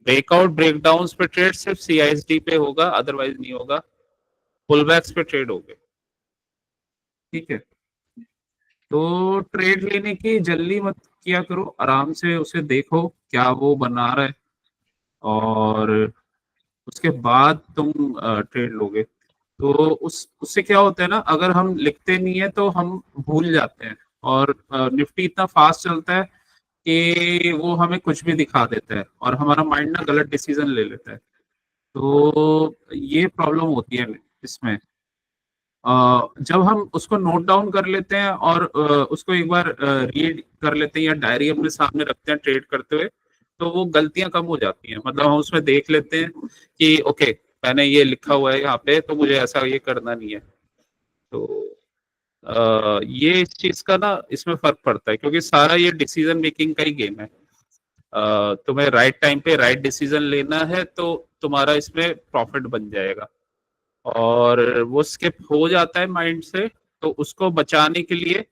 ब्रेकआउट ब्रेकडाउन पे ट्रेड सिर्फ सीआईएसडी पे होगा, अदरवाइज नहीं होगा, पुल बैक्स पे ट्रेड होंगे, ठीक है। तो ट्रेड लेने की जल्दी मत किया करो, आराम से उसे देखो क्या वो बना रहा है, और उसके बाद तुम ट्रेड लोगे। तो उस उससे क्या होता है ना, अगर हम लिखते नहीं है तो हम भूल जाते हैं, और निफ्टी इतना फास्ट चलता है कि वो हमें कुछ भी दिखा देता है और हमारा माइंड ना गलत डिसीजन ले लेता है। तो ये प्रॉब्लम होती है इसमें। जब हम उसको नोट डाउन कर लेते हैं और उसको एक बार रीड कर लेते हैं या डायरी अपने सामने रखते हैं ट्रेड करते हुए, तो वो गलतियां कम हो जाती हैं। मतलब हम उसमें देख लेते हैं कि ओके, मैंने ये लिखा हुआ है यहाँ पे, तो मुझे ऐसा ये करना नहीं है। तो ये इस चीज का ना इसमें फर्क पड़ता है, क्योंकि सारा ये डिसीजन मेकिंग का ही गेम है। तुम्हें राइट टाइम पे राइट डिसीजन लेना है तो तुम्हारा इसमें प्रॉफिट बन जाएगा। और वो स्किप हो जाता है माइंड से, तो उसको बचाने के लिए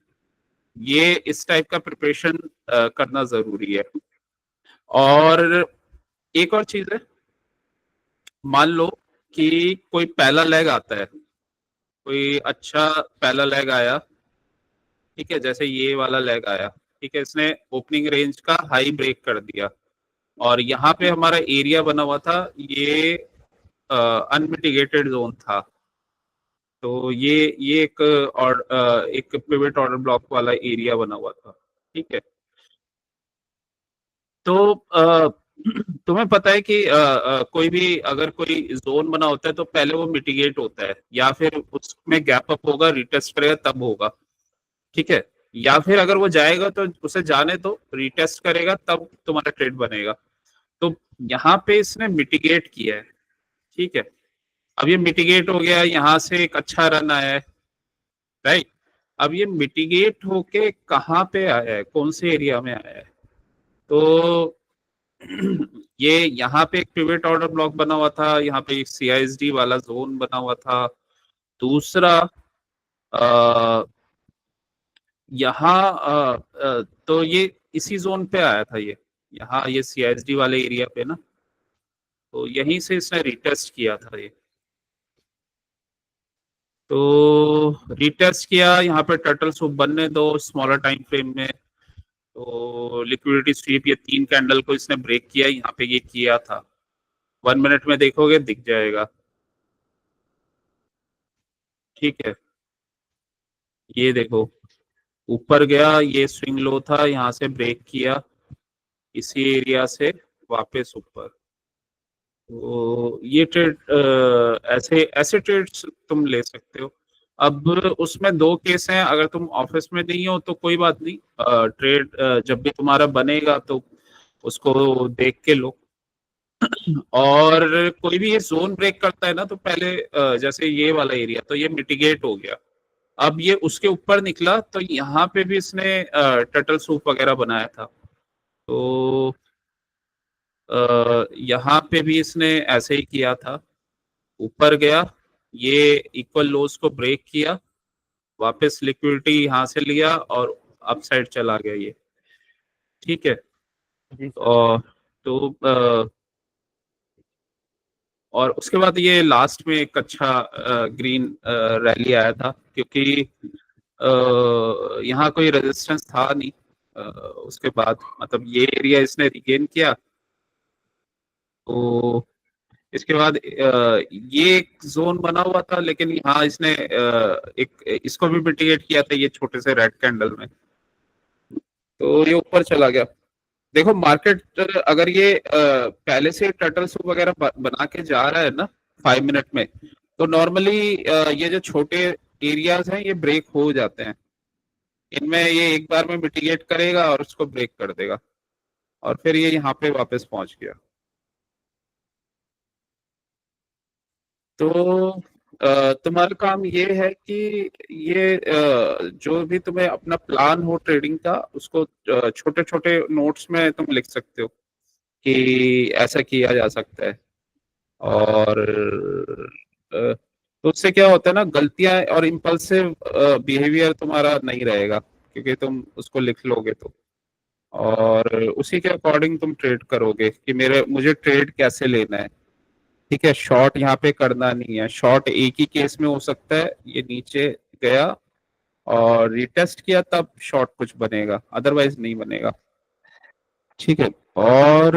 ये इस टाइप का प्रिपरेशन करना जरूरी है। और एक और चीज है, मान लो कि कोई पहला लेग आता है, कोई अच्छा पहला लेग आया, ठीक है, जैसे ये वाला लेग आया, ठीक है, इसने ओपनिंग रेंज का हाई ब्रेक कर दिया और यहाँ पे हमारा एरिया बना हुआ था, ये अनमिटिगेटेड जोन था। तो ये एक पिवट ऑर्डर ब्लॉक वाला एरिया बना हुआ था, ठीक है। तो तुम्हें पता है कि कोई भी अगर कोई जोन बना होता है तो पहले वो मिटिगेट होता है, या फिर उसमें गैप अप होगा, रिटेस्ट करेगा तब होगा, ठीक है। या फिर अगर वो जाएगा तो उसे जाने तो रिटेस्ट करेगा तब तुम्हारा ट्रेड बनेगा। तो यहाँ पे इसने मिटिगेट किया है, ठीक है। अब ये मिटिगेट हो गया, यहाँ से एक अच्छा रन आया है, राइट। अब ये मिटिगेट होके कहाँ पे आया है, कौन से एरिया में आया है? तो ये यहाँ पे एक पिवट ऑर्डर ब्लॉक बना हुआ था, यहाँ पे एक सीआईएसडी वाला जोन बना हुआ था। दूसरा यहाँ तो ये इसी जोन पे आया था, ये यहाँ ये सीआईएसडी वाले एरिया पे ना, तो यहीं से इसने रिटेस्ट किया था ये। तो रिटेस्ट किया, यहाँ पे टर्टल सूप बनने दो स्मॉलर टाइम फ्रेम में। तो लिक्विडिटी स्वीप, ये 3 कैंडल को इसने ब्रेक किया, यहाँ पे ये किया था। 1 मिनट में देखोगे दिख जाएगा, ठीक है। ये देखो, ऊपर गया, ये स्विंग लो था, यहाँ से ब्रेक किया इसी एरिया से वापस ऊपर। तो ये ट्रेड ऐसे ऐसे ट्रेड्स तुम ले सकते हो। अब उसमें 2 केस हैं, अगर तुम ऑफिस में नहीं हो तो कोई बात नहीं, ट्रेड जब भी तुम्हारा बनेगा तो उसको देख के लो। और कोई भी ये जोन ब्रेक करता है ना, तो पहले जैसे ये वाला एरिया, तो ये मिटिगेट हो गया। अब ये उसके ऊपर निकला, तो यहाँ पे भी इसने टर्टल सूप वगैरह बनाया था। तो यहाँ पे भी इसने ऐसे ही किया था, ऊपर गया, ये इक्वल लोज को ब्रेक किया, वापस लिक्विडिटी यहाँ से लिया और अप साइड चला गया ये, ठीक है। जी सर। और तो और उसके बाद ये लास्ट में एक अच्छा ग्रीन रैली आया था, क्योंकि यहाँ कोई रेजिस्टेंस था नहीं। उसके बाद मतलब ये एरिया इसने रिगेन किया, तो इसके बाद ये एक जोन बना हुआ था, लेकिन यहाँ इसने एक इसको भी मिटिगेट किया था ये छोटे से रेड कैंडल में, तो ये ऊपर चला गया। देखो मार्केट अगर ये पहले से टर्टल सूप वगैरह बना के जा रहा है ना 5 मिनट में, तो नॉर्मली ये जो छोटे एरियाज हैं ये ब्रेक हो जाते हैं, इनमें ये एक बार में मिटिगेट करेगा और उसको ब्रेक कर देगा, और फिर ये यहाँ पे वापस पहुंच गया। तो तुम्हारा काम ये है कि ये जो भी तुम्हें अपना प्लान हो ट्रेडिंग का, उसको छोटे छोटे नोट्स में तुम लिख सकते हो कि ऐसा किया जा सकता है। और तो उससे क्या होता है ना, गलतियां और इम्पल्सिव बिहेवियर तुम्हारा नहीं रहेगा, क्योंकि तुम उसको लिख लोगे तो। और उसी के अकॉर्डिंग तुम ट्रेड करोगे कि मेरे मुझे ट्रेड कैसे लेना है, ठीक है। शॉर्ट यहाँ पे करना नहीं है, शॉर्ट एक ही केस में हो सकता है, ये नीचे गया और रिटेस्ट किया तब शॉर्ट कुछ बनेगा, अदरवाइज नहीं बनेगा, ठीक है। और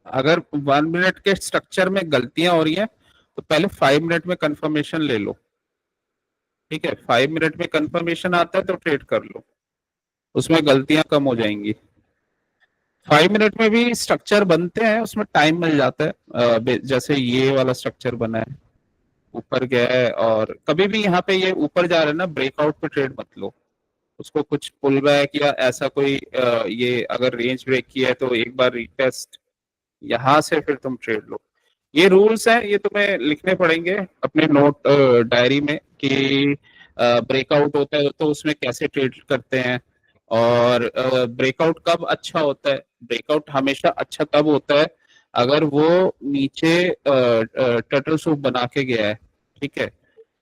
अगर 1 मिनट के स्ट्रक्चर में गलतियां हो रही हैं तो पहले 5 मिनट में कंफर्मेशन ले लो, ठीक है। 5 मिनट में कंफर्मेशन आता है तो ट्रेड कर लो, उसमें गलतियां कम हो जाएंगी। 5 मिनट में भी स्ट्रक्चर बनते हैं, उसमें टाइम मिल जाता है। जैसे ये वाला स्ट्रक्चर बना है, ऊपर गया है, और कभी भी यहाँ पे ये ऊपर जा रहा है ना, ब्रेकआउट पे ट्रेड मत लो। उसको कुछ पुल बैक या ऐसा कोई ये अगर रेंज ब्रेक किया है तो एक बार रिटेस्ट, यहाँ से फिर तुम ट्रेड लो। ये रूल्स हैं, ये तुम्हें लिखने पड़ेंगे अपने नोट डायरी में कि ब्रेकआउट होता है तो उसमें कैसे ट्रेड करते हैं, और ब्रेकआउट कब अच्छा होता है। ब्रेकआउट हमेशा अच्छा तब होता है अगर वो नीचे टर्टल सूप बना के गया है, ठीक है,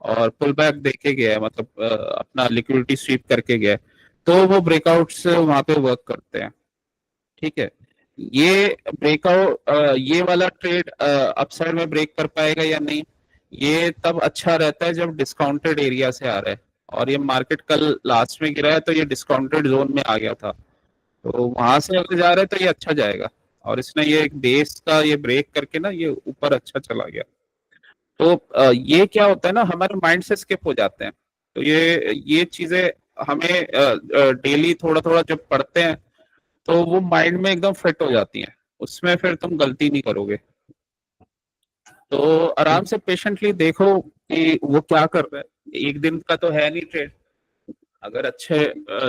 और पुल बैक देके गया है, मतलब अपना लिक्विडिटी स्वीप करके गया है, तो वो ब्रेकआउट्स वहां पे वर्क करते हैं, ठीक है। ये ब्रेकआउट ये वाला ट्रेड अपसाइड में ब्रेक कर पाएगा या नहीं, ये तब अच्छा रहता है जब डिस्काउंटेड एरिया से आ रहा है, और ये मार्केट कल लास्ट में गिरा है तो ये डिस्काउंटेड जोन में आ गया था, तो वहां से अगर जा रहा है तो ये अच्छा जाएगा, और इसने ये एक बेस का ये ब्रेक करके ना ये ऊपर अच्छा चला गया। तो ये क्या होता है ना, हमारे माइंड से स्किप हो जाते हैं, तो ये चीजें हमें डेली थोड़ा थोड़ा जब पढ़ते हैं तो वो माइंड में एकदम फिट हो जाती हैं, उसमें फिर तुम गलती नहीं करोगे। तो आराम से पेशेंटली देखो कि वो क्या कर रहा है, एक दिन का तो है नहीं ट्रेड। अगर अच्छे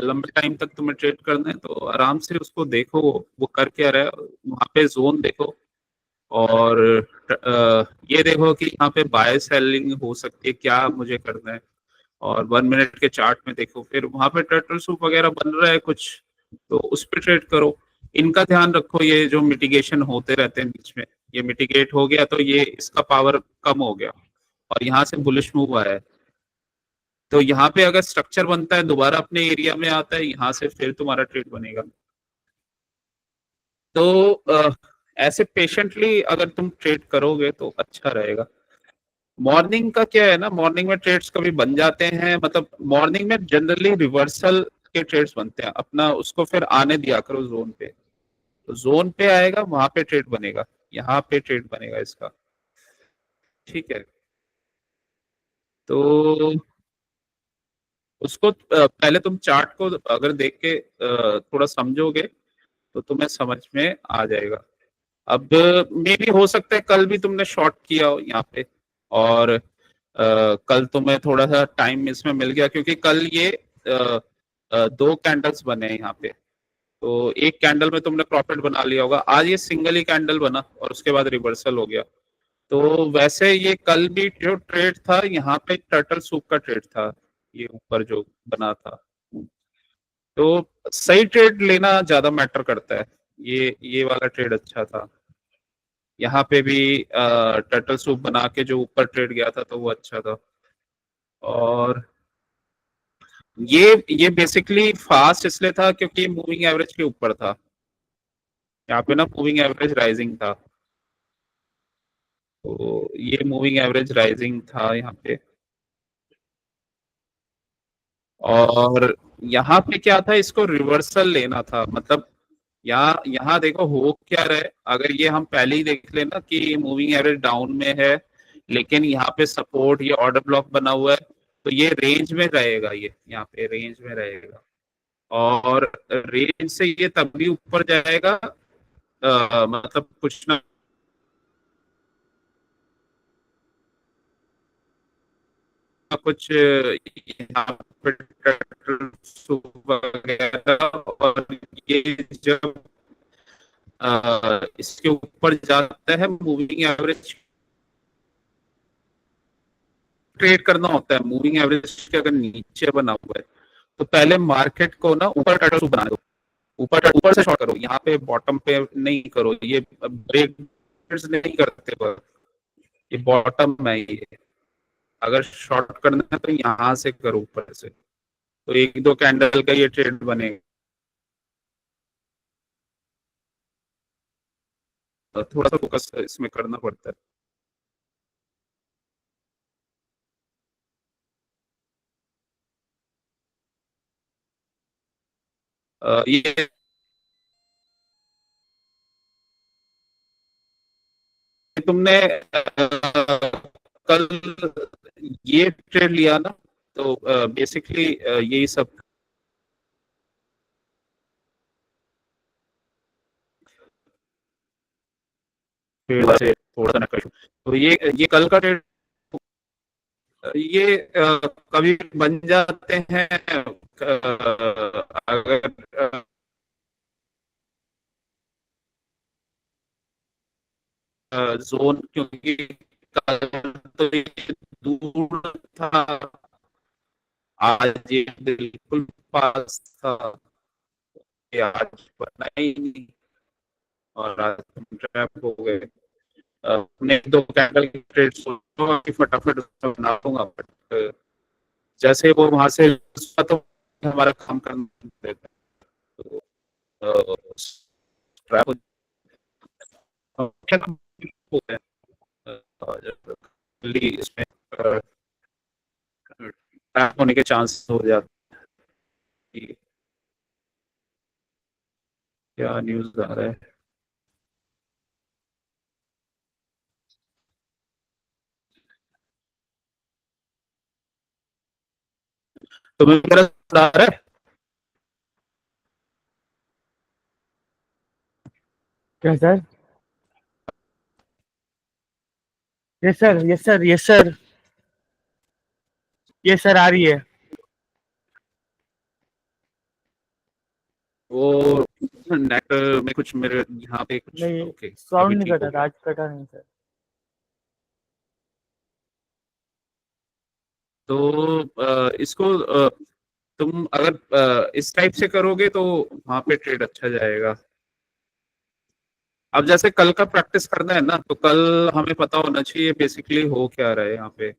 लंबे टाइम तक तुम्हें ट्रेड करना है तो आराम से उसको देखो, वो कर क्या रहा है, वहां पे जोन देखो, और ये देखो कि यहाँ पे बाय सेलिंग हो सकती है, क्या मुझे करना है, और 1 मिनट के चार्ट में देखो, फिर वहां पे टर्टल सूप वगैरह बन रहा है कुछ तो उस पर ट्रेड करो। इनका ध्यान रखो, ये जो मिटिगेशन होते रहते हैं बीच में, ये मिटिगेट हो गया तो ये इसका पावर कम हो गया, और यहाँ से बुलिश मूव आया है, तो यहाँ पे अगर स्ट्रक्चर बनता है दोबारा अपने एरिया में आता है, यहाँ से फिर तुम्हारा ट्रेड बनेगा। तो ऐसे पेशेंटली अगर तुम ट्रेड करोगे तो अच्छा रहेगा। मॉर्निंग का क्या है ना, मॉर्निंग में ट्रेड्स कभी बन जाते हैं, मतलब मॉर्निंग में जनरली रिवर्सल के ट्रेड्स बनते हैं, अपना उसको फिर आने दिया करो जोन पे, तो जोन पे आएगा वहां पे ट्रेड बनेगा, यहाँ पे ट्रेड बनेगा इसका, ठीक है। तो उसको पहले तुम चार्ट को अगर देख के थोड़ा समझोगे तो तुम्हें समझ में आ जाएगा। अब मे भी हो सकता है कल भी तुमने शॉर्ट किया हो यहाँ पे, और कल तुम्हें थोड़ा सा टाइम इसमें मिल गया, क्योंकि कल ये 2 कैंडल्स बने हैं यहाँ पे, तो एक कैंडल में तुमने प्रॉफिट बना लिया होगा। आज ये सिंगल ही कैंडल बना और उसके बाद रिवर्सल हो गया। तो वैसे ये कल भी जो ट्रेड था यहाँ पे टर्टल सूप का ट्रेड था, ये ऊपर जो बना था, तो सही ट्रेड लेना ज्यादा मैटर करता है। ये वाला ट्रेड अच्छा था, यहाँ पे भी टर्टल सूप बना के जो ऊपर ट्रेड गया था तो वो अच्छा था। और ये बेसिकली फास्ट इसलिए था क्योंकि मूविंग एवरेज के ऊपर था, यहाँ पे ना मूविंग एवरेज राइजिंग था, तो ये मूविंग एवरेज राइजिंग था यहाँ पे। और यहाँ पे क्या था, इसको रिवर्सल लेना था, मतलब यहाँ यहाँ देखो हो क्या रहा है, अगर ये हम पहले ही देख लेना कि मूविंग एवरेज डाउन में है, लेकिन यहाँ पे सपोर्ट ये ऑर्डर ब्लॉक बना हुआ है, तो ये रेंज में रहेगा, ये यहाँ पे रेंज में रहेगा, और रेंज से ये तभी ऊपर जाएगा मतलब कुछ ना कुछ यहाँ पे वगैरह, और ये जब इसके ऊपर जाता है मूविंग एवरेज ट्रेड करना होता है, मूविंग एवरेज के अगर नीचे बना हुआ है तो पहले मार्केट को ना ऊपर टर्टल बना दो, ऊपर से शॉर्ट करो, यहाँ पे बॉटम पे नहीं करो, ये ब्रेक नहीं करते बस, ये बॉटम है ये, अगर शॉर्ट करना है तो यहाँ से करो ऊपर से, तो 1-2 कैंडल का ये ट्रेड बनेगा। तो थोड़ा सा फोकस इसमें करना पड़ता है। ये तुमने कल ये ट्रेड लिया ना, तो बेसिकली यही सब फिर से थोड़ा सा नकल। तो ये कल का ट्रेड, ये कभी बन जाते हैं अगर जोन, क्योंकि कल तो ये दूर था, आज ये बिल्कुल पास था, ये आज बना ही नहीं, और आज तुम ट्रैप हो गए। अपने दो कैंडल की ट्रेड सोचूंगा कि फटाफट उसको बना दूंगा, बट जैसे वो वहां से तो हमारा काम करना देता है, तो ट्रैप हो गया। जल्दी इसमें ट्रैप होने के चांस हो जाते हैं। क्या न्यूज आ रहा है? तुम्हें मेरा आ रहा है? क्या sir? Yes sir, yes sir, yes sir, yes sir, आ रही है। वो नेट में कुछ मेरे यहाँ पे कुछ, नहीं, ओके अभी साउंड नहीं ठीक हो कटा था गया। आज, कटा नहीं सर। तो इसको तुम अगर इस टाइप से करोगे तो वहां पे ट्रेड अच्छा जाएगा। अब जैसे कल का प्रैक्टिस करना है ना, तो कल हमें पता होना चाहिए बेसिकली हो क्या रहा है यहाँ पे।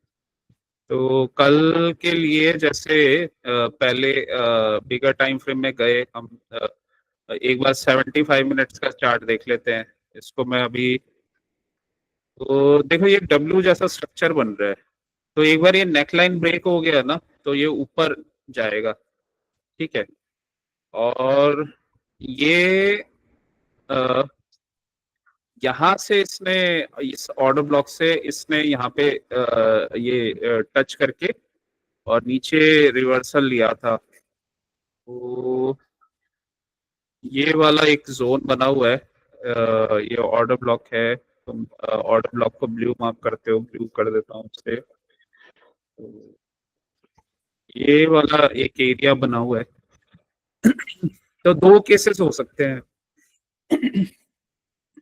तो कल के लिए जैसे पहले बिगर टाइम फ्रेम में गए हम, एक बार 75 मिनट्स का चार्ट देख लेते हैं। इसको मैं अभी, तो देखो ये डब्ल्यू जैसा स्ट्रक्चर बन रहा है, तो एक बार ये नेकलाइन ब्रेक हो गया ना, तो ये ऊपर जाएगा, ठीक है। और ये अ, यहाँ से इसने, इस ऑर्डर ब्लॉक से इसने यहाँ पे ये टच करके और नीचे रिवर्सल लिया था। तो ये वाला एक जोन बना हुआ है, ये ऑर्डर ब्लॉक है। तुम ऑर्डर ब्लॉक को ब्लू मार्क करते हो, ब्लू कर देता हूँ उसे। तो ये वाला एक एरिया बना हुआ है। तो दो केसेस हो सकते हैं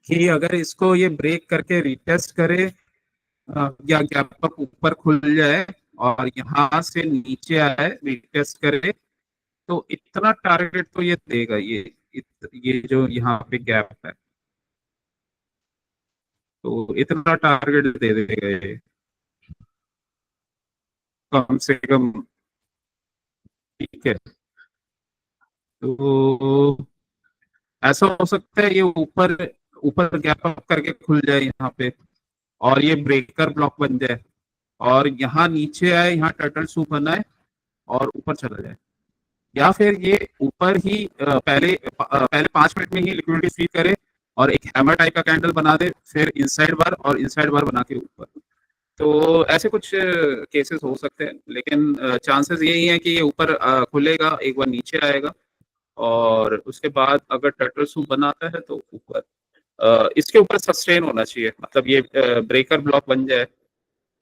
कि अगर इसको ये ब्रेक करके रिटेस्ट करे, या गैप अप ऊपर खुल जाए और यहाँ से नीचे आए रिटेस्ट करे, तो इतना टारगेट तो ये देगा, ये जो यहाँ पे गैप है, तो इतना टारगेट दे देगा ये कम से कम, ठीक है। तो ऐसा हो सकता है ये ऊपर ऊपर गैप अप करके खुल जाए यहाँ पे, और ये ब्रेकर ब्लॉक बन जाए, और यहाँ नीचे आए, यहाँ टर्टल सूप बनाए और ऊपर चला जाए। या फिर ये ऊपर ही पहले 5 मिनट में ही लिक्विडिटी स्वीप करे और एक हैमर टाइप का कैंडल बना दे, फिर इनसाइड बार और इनसाइड बार बना के ऊपर। तो ऐसे कुछ केसेस हो सकते हैं, लेकिन चांसेस यही है कि ये ऊपर खुलेगा, एक बार नीचे आएगा, और उसके बाद अगर टर्टल सूप बनाता है तो ऊपर, इसके ऊपर सस्टेन होना चाहिए, मतलब ये ब्रेकर ब्लॉक बन जाए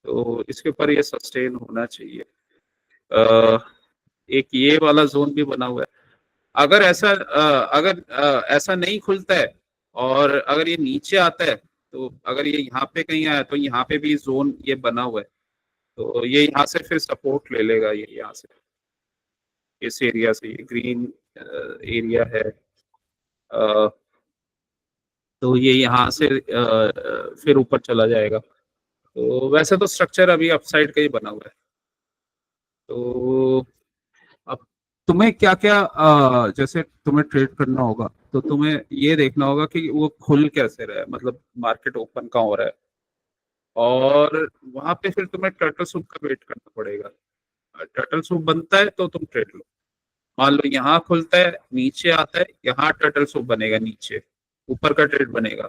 तो इसके ऊपर ये सस्टेन होना चाहिए। अ, एक ये वाला जोन भी बना हुआ है। अगर ऐसा नहीं खुलता है और अगर ये नीचे आता है, तो अगर ये यहाँ पे कहीं आया तो यहाँ पे भी जोन ये बना हुआ है, तो ये यहाँ से फिर सपोर्ट ले लेगा, ये यहाँ से इस एरिया से, ये ग्रीन एरिया है। अ, तो ये यहाँ से फिर ऊपर चला जाएगा। तो वैसे तो स्ट्रक्चर अभी अपसाइड का ही बना हुआ है। तो अब तुम्हें क्या क्या, जैसे तुम्हें ट्रेड करना होगा तो तुम्हें ये देखना होगा कि वो खुल कैसे रहा है, मतलब मार्केट ओपन कहाँ हो रहा है, और वहां पे फिर तुम्हें टर्टल सूप का वेट करना पड़ेगा। टर्टल सूप बनता है तो तुम ट्रेड लो। मान लो यहाँ खुलता है, नीचे आता है, यहाँ टर्टल सूप बनेगा, नीचे ऊपर का ट्रेड बनेगा,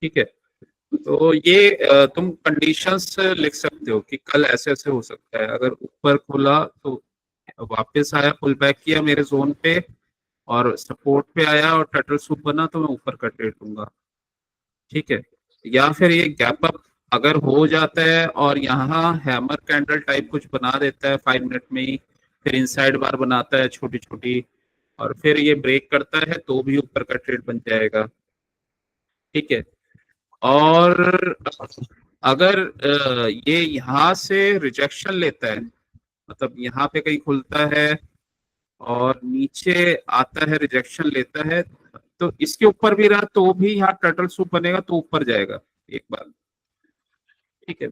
ठीक है। तो ये तुम कंडीशंस लिख सकते हो कि कल ऐसे ऐसे हो सकता है। अगर ऊपर खुला तो वापस आया, पुल बैक किया मेरे जोन पे और सपोर्ट पे आया और टर्टल सूप बना, तो मैं ऊपर का ट्रेड लूंगा। ठीक है, या फिर ये गैप अप अगर हो जाता है और यहाँ हैमर कैंडल टाइप कुछ बना देता है 5 मिनट में ही, फिर इनसाइड बार बनाता है छोटी छोटी, और फिर ये ब्रेक करता है तो भी ऊपर का ट्रेड बन जाएगा। ठीक है, और अगर ये यहाँ से रिजेक्शन लेता है, मतलब यहाँ पे कहीं खुलता है और नीचे आता है रिजेक्शन लेता है, तो इसके ऊपर भी रहा तो भी यहाँ टर्टल सूप बनेगा तो ऊपर जाएगा एक बार। ठीक है,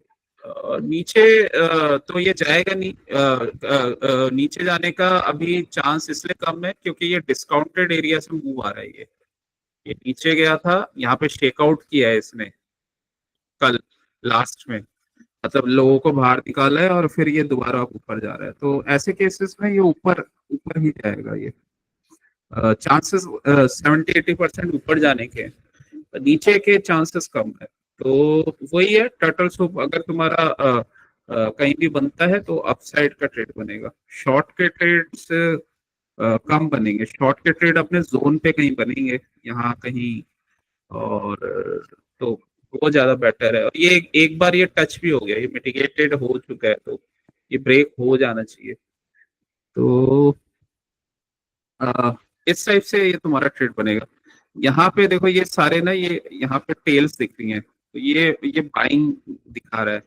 नीचे तो ये जाएगा नहीं, नीचे जाने का अभी चांस इसलिए कम है क्योंकि ये डिस्काउंटेड एरिया से मूव आ रहा है। ये नीचे गया था, यहाँ पे शेकआउट किया है इसने कल लास्ट में, मतलब लोगों को बाहर निकाला है और फिर ये दोबारा ऊपर जा रहा है, तो ऐसे केसेस में ये ऊपर ऊपर ही जाएगा। ये चांसेस 70-80% ऊपर जाने के, नीचे के चांसेस कम है। तो वही है, टर्टल सूप अगर तुम्हारा कहीं भी बनता है तो अपसाइड का ट्रेड बनेगा, शॉर्ट के ट्रेड्स कम बनेंगे, शॉर्ट के ट्रेड अपने जोन पे कहीं बनेंगे यहाँ कहीं, और तो वो ज्यादा बेटर है। और ये एक बार ये टच भी हो गया, ये मिटिगेटेड हो चुका है, तो ये ब्रेक हो जाना चाहिए। तो अ, इस टाइप से ये तुम्हारा ट्रेड बनेगा। यहाँ पे देखो ये सारे ना, ये यहाँ पे टेल्स दिख रही हैं, तो ये बाइंग दिखा रहा है,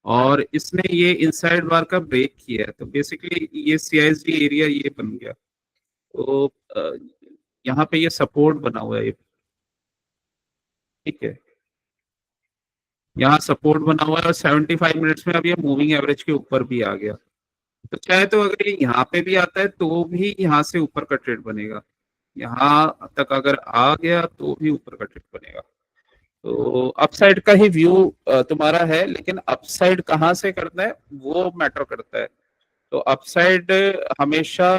और इसने ये इनसाइड बार का ब्रेक किया है, तो बेसिकली ये सीआईएसडी एरिया ये बन गया। तो यहाँ पे ये सपोर्ट बना हुआ है ये। ठीक है, यहाँ सपोर्ट बना हुआ है और 75 मिनट्स में अब ये मूविंग एवरेज के ऊपर भी आ गया, तो चाहे तो अगर ये यहाँ पे भी आता है तो भी यहाँ से ऊपर का ट्रेड बनेगा, यहाँ तक अगर आ गया तो भी ऊपर का ट्रेड बनेगा। तो अपसाइड का ही व्यू तुम्हारा है, लेकिन अपसाइड कहाँ से करना है वो मैटर करता है। तो अपसाइड हमेशा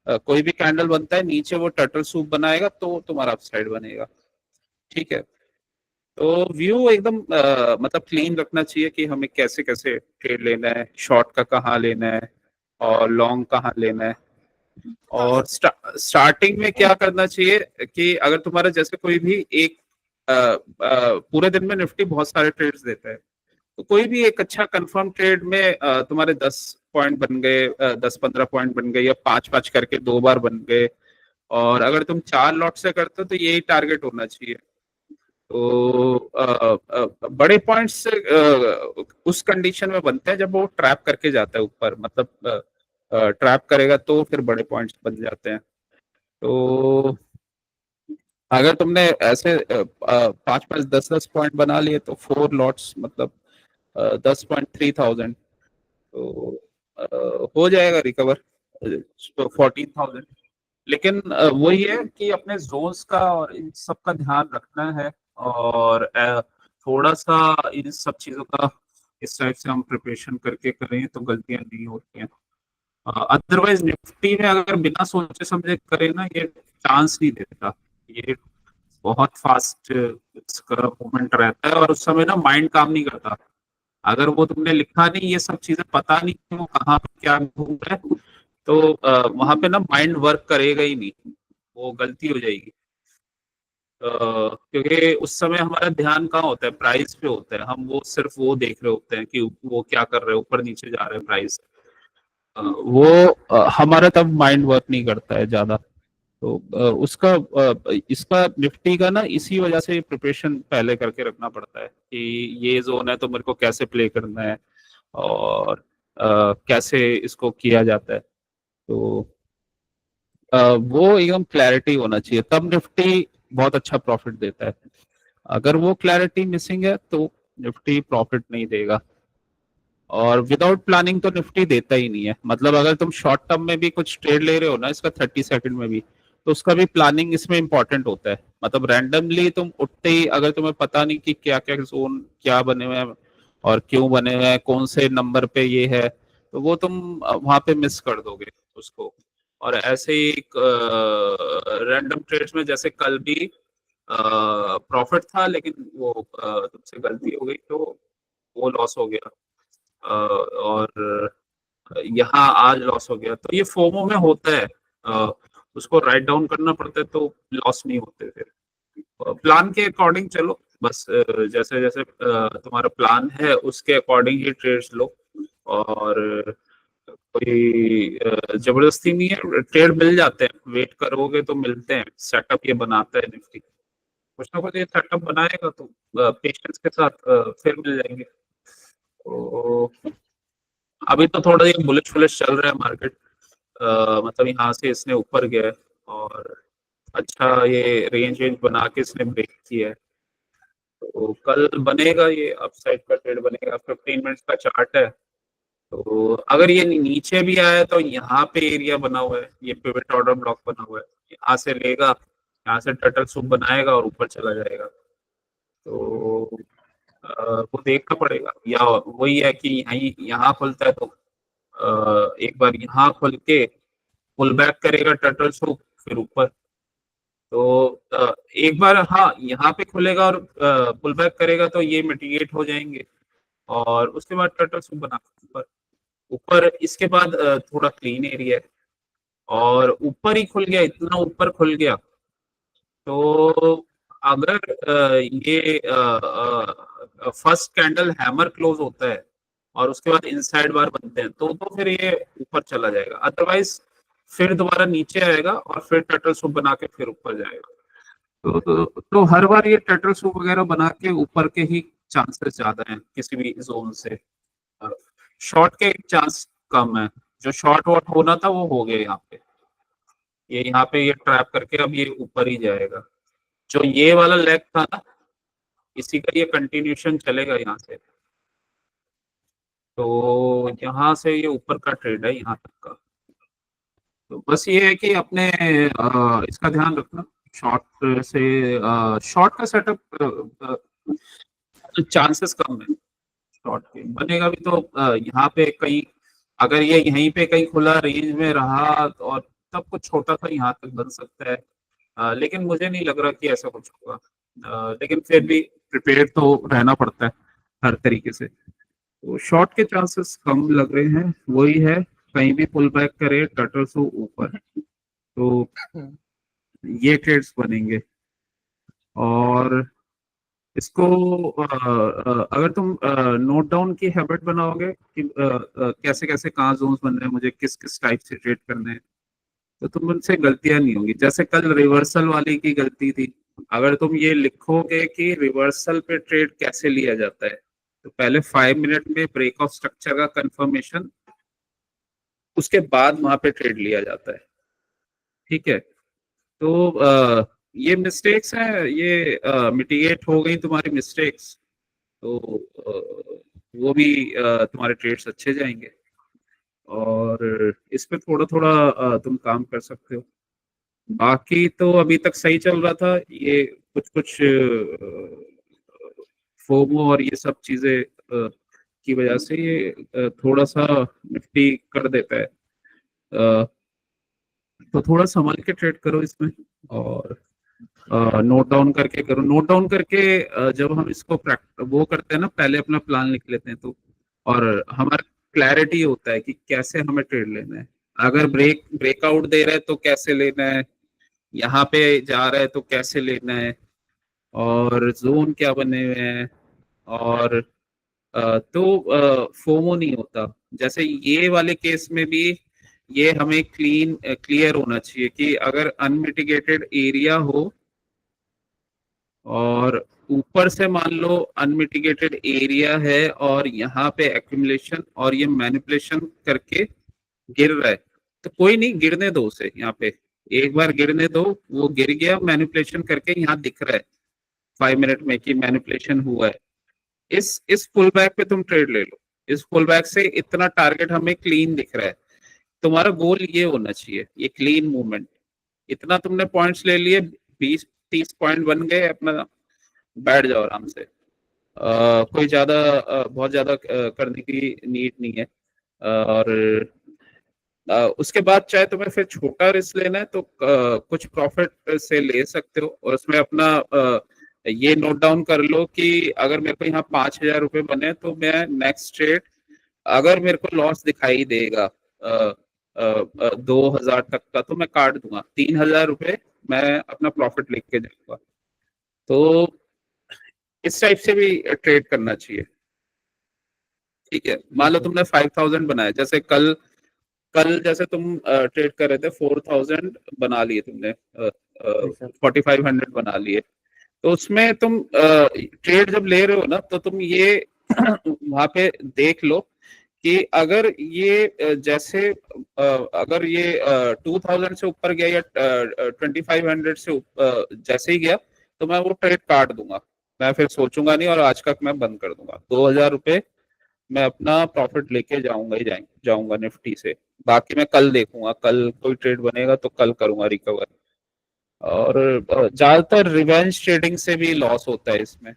कोई भी कैंडल बनता है नीचे वो टर्टल सूप बनाएगा तो तुम्हारा अपसाइड बनेगा। ठीक है, तो व्यू एकदम मतलब क्लीन रखना चाहिए कि हमें कैसे कैसे ट्रेड लेना है, शॉर्ट का कहाँ लेना है और लॉन्ग कहाँ लेना है, और स्टार्टिंग में क्या करना चाहिए कि अगर तुम्हारा जैसे कोई भी एक पूरे दिन में निफ्टी बहुत सारे ट्रेड्स देता है, तो कोई भी एक अच्छा कंफर्म ट्रेड में तुम्हारे 10 पॉइंट बन गए, 10-15 पॉइंट बन गए, या 5-5 करके 2 बार बन गए, और अगर तुम 4 लॉट से करते हो तो यही टारगेट होना चाहिए। तो बड़े पॉइंट्स उस कंडीशन में बनते हैं जब वो ट्रैप करके जाता है ऊपर, मतलब ट्रैप करेगा तो फिर बड़े पॉइंट्स बन जाते हैं। तो अगर तुमने ऐसे 5-5, 10-10 पॉइंट बना लिए तो 4 लॉट्स मतलब 10.3 थाउजेंड, तो हो जाएगा रिकवर 14,000। लेकिन वही है कि अपने जोन्स का और इन सब का ध्यान रखना है, और थोड़ा सा इन सब चीजों का इस टाइप से हम प्रिपरेशन करके करें तो गलतियां नहीं होती हैं। अदरवाइज निफ्टी में अगर बिना सोचे समझे करें ना, ये चांस नहीं देता, ये बहुत फास्ट इसका मूवमेंट रहता है, और उस समय ना माइंड काम नहीं करता। अगर वो तुमने लिखा नहीं, ये सब चीजें पता नहीं कि वो कहाँ पे क्या घूम रहा है, तो वहां पे ना माइंड वर्क करेगा ही नहीं, वो गलती हो जाएगी। क्योंकि उस समय हमारा ध्यान कहाँ होता है, प्राइस पे होता है, हम वो सिर्फ वो देख रहे होते हैं कि वो क्या कर रहे हैं, ऊपर नीचे जा रहे हैं प्राइस, वो हमारा तब माइंड वर्क नहीं करता है ज्यादा। तो उसका इसका निफ्टी का ना इसी वजह से प्रिपरेशन पहले करके रखना पड़ता है कि ये जोन है तो मेरे को कैसे प्ले करना है, और कैसे इसको किया जाता है। तो वो एकदम क्लैरिटी होना चाहिए, तब निफ्टी बहुत अच्छा प्रॉफिट देता है। अगर वो क्लैरिटी मिसिंग है तो निफ्टी प्रॉफिट नहीं देगा, और विदाउट प्लानिंग तो निफ्टी देता ही नहीं है। मतलब अगर तुम शॉर्ट टर्म में भी कुछ ट्रेड ले रहे हो ना, इसका 30 सेकंड में भी, तो उसका भी प्लानिंग इसमें इंपॉर्टेंट होता है। मतलब रैंडमली तुम उठते ही अगर तुम्हें पता नहीं कि क्या क्या जोन क्या बने हुए हैं और क्यों बने हुए हैं, कौन से नंबर पे ये है, तो वो तुम वहां पे मिस कर दोगे उसको। और ऐसे ही रैंडम ट्रेड्स में जैसे कल भी प्रॉफिट था, लेकिन वो तुमसे गलती हो गई तो वो लॉस हो गया, और यहाँ आज लॉस हो गया, तो ये फोमो में होता है, उसको राइट डाउन करना पड़ता है तो लॉस नहीं होते फिर। प्लान के अकॉर्डिंग चलो, बस जैसे जैसे तुम्हारा प्लान है उसके अकॉर्डिंग ही ट्रेड्स लो। और कोई जबरदस्ती नहीं है, ट्रेड मिल जाते हैं, वेट करोगे तो मिलते हैं। सेटअप ये बनाता है निफ्टी, कुछ ना कुछ ये सेटअप बनाएगा तो पेशेंस के साथ फिर मिल जाएंगे। तो अभी तो थोड़ा ये बुलिश बुलिश चल रहा है मार्केट, मतलब यहाँ से इसने ऊपर गया है और अच्छा ये रेंज वेंज बना के इसने ब्रेक किया है। तो कल बनेगा ये अपसाइड का ट्रेड बनेगा, 15 मिनट्स का चार्ट है। तो अगर ये नीचे भी आया तो यहाँ पे एरिया बना हुआ है, ये पिवट ऑर्डर ब्लॉक बना हुआ है, यहाँ से लेगा, यहाँ से टर्टल सूप बनाएगा और ऊपर चला जाएगा। तो वो देखना पड़ेगा, या वही है कि यहीं यहाँ खुलता है तो एक बार यहाँ खुल के पुल बैक करेगा टर्टल सूप फिर ऊपर। तो एक बार हाँ यहाँ पे खुलेगा और पुल बैक करेगा तो ये मिटिगेट हो जाएंगे और उसके बाद टर्टल सूप बना ऊपर। ऊपर इसके बाद थोड़ा क्लीन एरिया है और ऊपर ही खुल गया, इतना ऊपर खुल गया तो अगर ये फर्स्ट कैंडल हैमर क्लोज होता है और उसके बाद इनसाइड बार बनते हैं तो फिर ये ऊपर चला जाएगा, अदरवाइज फिर दोबारा नीचे आएगा और फिर टर्टल सूप बना के फिर ऊपर जाएगा। तो हर बार ये टर्टल सूप वगैरह बना के ऊपर के ही चांसेस ज्यादा हैं किसी भी जोन से, शॉर्ट के चांस कम है। जो शॉर्ट वॉट होना था वो हो गया यहाँ पे, ये यहाँ पे ये ट्रैप करके अब ये ऊपर ही जाएगा। जो ये वाला लेग था ना, इसी का ये कंटिन्यूशन चलेगा यहाँ से। तो यहाँ से ये ऊपर का ट्रेड है यहाँ तक का। तो बस ये है कि अपने इसका ध्यान रखना, शॉर्ट से शॉर्ट का सेटअप चांसेस कम है शॉर्ट के बनेगा भी तो यहाँ पे कहीं, अगर ये यहीं पे कहीं खुला रेंज में रहा और तब कुछ छोटा सा यहाँ तक बन सकता है, लेकिन मुझे नहीं लग रहा कि ऐसा कुछ होगा। लेकिन फिर भी प्रिपेयर तो रहना पड़ता है हर तरीके से। तो शॉर्ट के चांसेस कम लग रहे हैं, वही है कहीं भी पुल बैक करे टर्टल से ऊपर तो ये ट्रेड्स बनेंगे। और इसको अगर तुम नोट डाउन की हैबिट बनाओगे कि कैसे कैसे कहाँ जोन्स बन रहे हैं, मुझे किस किस टाइप से ट्रेड करने हैं, तो तुम उनसे गलतियां नहीं होंगी। जैसे कल रिवर्सल वाली की गलती थी, अगर तुम ये लिखोगे कि रिवर्सल पे ट्रेड कैसे लिया जाता है तो पहले 5 मिनट में ब्रेक ऑफ स्ट्रक्चर का कंफर्मेशन, उसके बाद वहां पे ट्रेड लिया जाता है। ठीक है, तो ये मिस्टेक्स हैं, ये मिटिगेट हो गई तुम्हारी मिस्टेक्स तो वो भी तुम्हारे ट्रेड्स अच्छे जाएंगे और इस पे थोड़ा थोड़ा तुम काम कर सकते हो। बाकी तो अभी तक सही चल रहा था, ये कुछ कुछ फोमो और ये सब चीजें की वजह से ये थोड़ा सा निफ्टी कर देता है, तो थोड़ा संभल के ट्रेड करो इसमें और नोट डाउन करके करो। नोट डाउन करके जब हम इसको वो करते हैं ना, पहले अपना प्लान लिख लेते हैं तो, और हमारा क्लैरिटी होता है कि कैसे हमें ट्रेड लेना है। अगर ब्रेकआउट दे रहा है तो कैसे लेना है, यहाँ पे जा रहा है तो कैसे लेना है, और जोन क्या बने हुए हैं, और तो फोमो नहीं होता। जैसे ये वाले केस में भी ये हमें क्लियर होना चाहिए कि अगर अनमिटिगेटेड एरिया हो और ऊपर से मान लो अनमिटिगेटेड एरिया है और यहाँ पे एक्यूमुलेशन और ये मैनिपुलेशन करके गिर रहा है, तो कोई नहीं, गिरने दो उसे। यहाँ पे एक बार गिरने दो, वो गिर गया मैनिपुलेशन करके, यहाँ दिख रहा है 5 मिनट में कि मैनिपुलेशन हुआ है। इस पुल बैक पे तुम ट्रेड ले लो, इस पुल बैक से इतना टारगेट हमें क्लीन दिख रहा है। तुम्हारा गोल ये होना चाहिए, ये क्लीन मूवमेंट। इतना तुमने पॉइंट्स ले लिए, 20-30 पॉइंट बन गए, अपना बैठ जाओ आराम से। कोई ज्यादा बहुत ज्यादा करने की नीड नहीं है। और उसके बाद चाहे तुम्हें फिर छोटा रिस्क लेना है तो कुछ प्रॉफिट से ले सकते हो, और उसमें अपना ये नोट डाउन कर लो कि अगर मेरे को यहाँ 5,000 रुपये बने तो मैं नेक्स्ट ट्रेड, अगर मेरे को लॉस दिखाई देगा 2,000 तक का, तो मैं काट दूंगा, 3,000 रुपये मैं अपना प्रॉफिट लेके जाऊंगा। तो इस टाइप से भी ट्रेड करना चाहिए। ठीक है, मान लो तुमने 5000 बनाया, जैसे कल कल जैसे तुम ट्रेड कर रहे थे 4000 बना लिए तुमने, जी सर। 4500 बना लिए। तो उसमें तुम ट्रेड जब ले रहे हो ना, तो तुम ये वहां पे देख लो कि अगर ये जैसे अगर ये 2000 से ऊपर गया या 2500 से जैसे ही गया, तो मैं वो ट्रेड काट दूंगा। मैं फिर सोचूंगा नहीं और आज का मैं बंद कर दूंगा। 2000 रुपये मैं अपना प्रॉफिट लेके जाऊंगा ही जाऊंगा निफ्टी से। बाकी मैं कल देखूंगा, कल कोई ट्रेड बनेगा तो कल करूंगा रिकवर। और ज्यादातर रिवेंज ट्रेडिंग से भी लॉस होता है इसमें।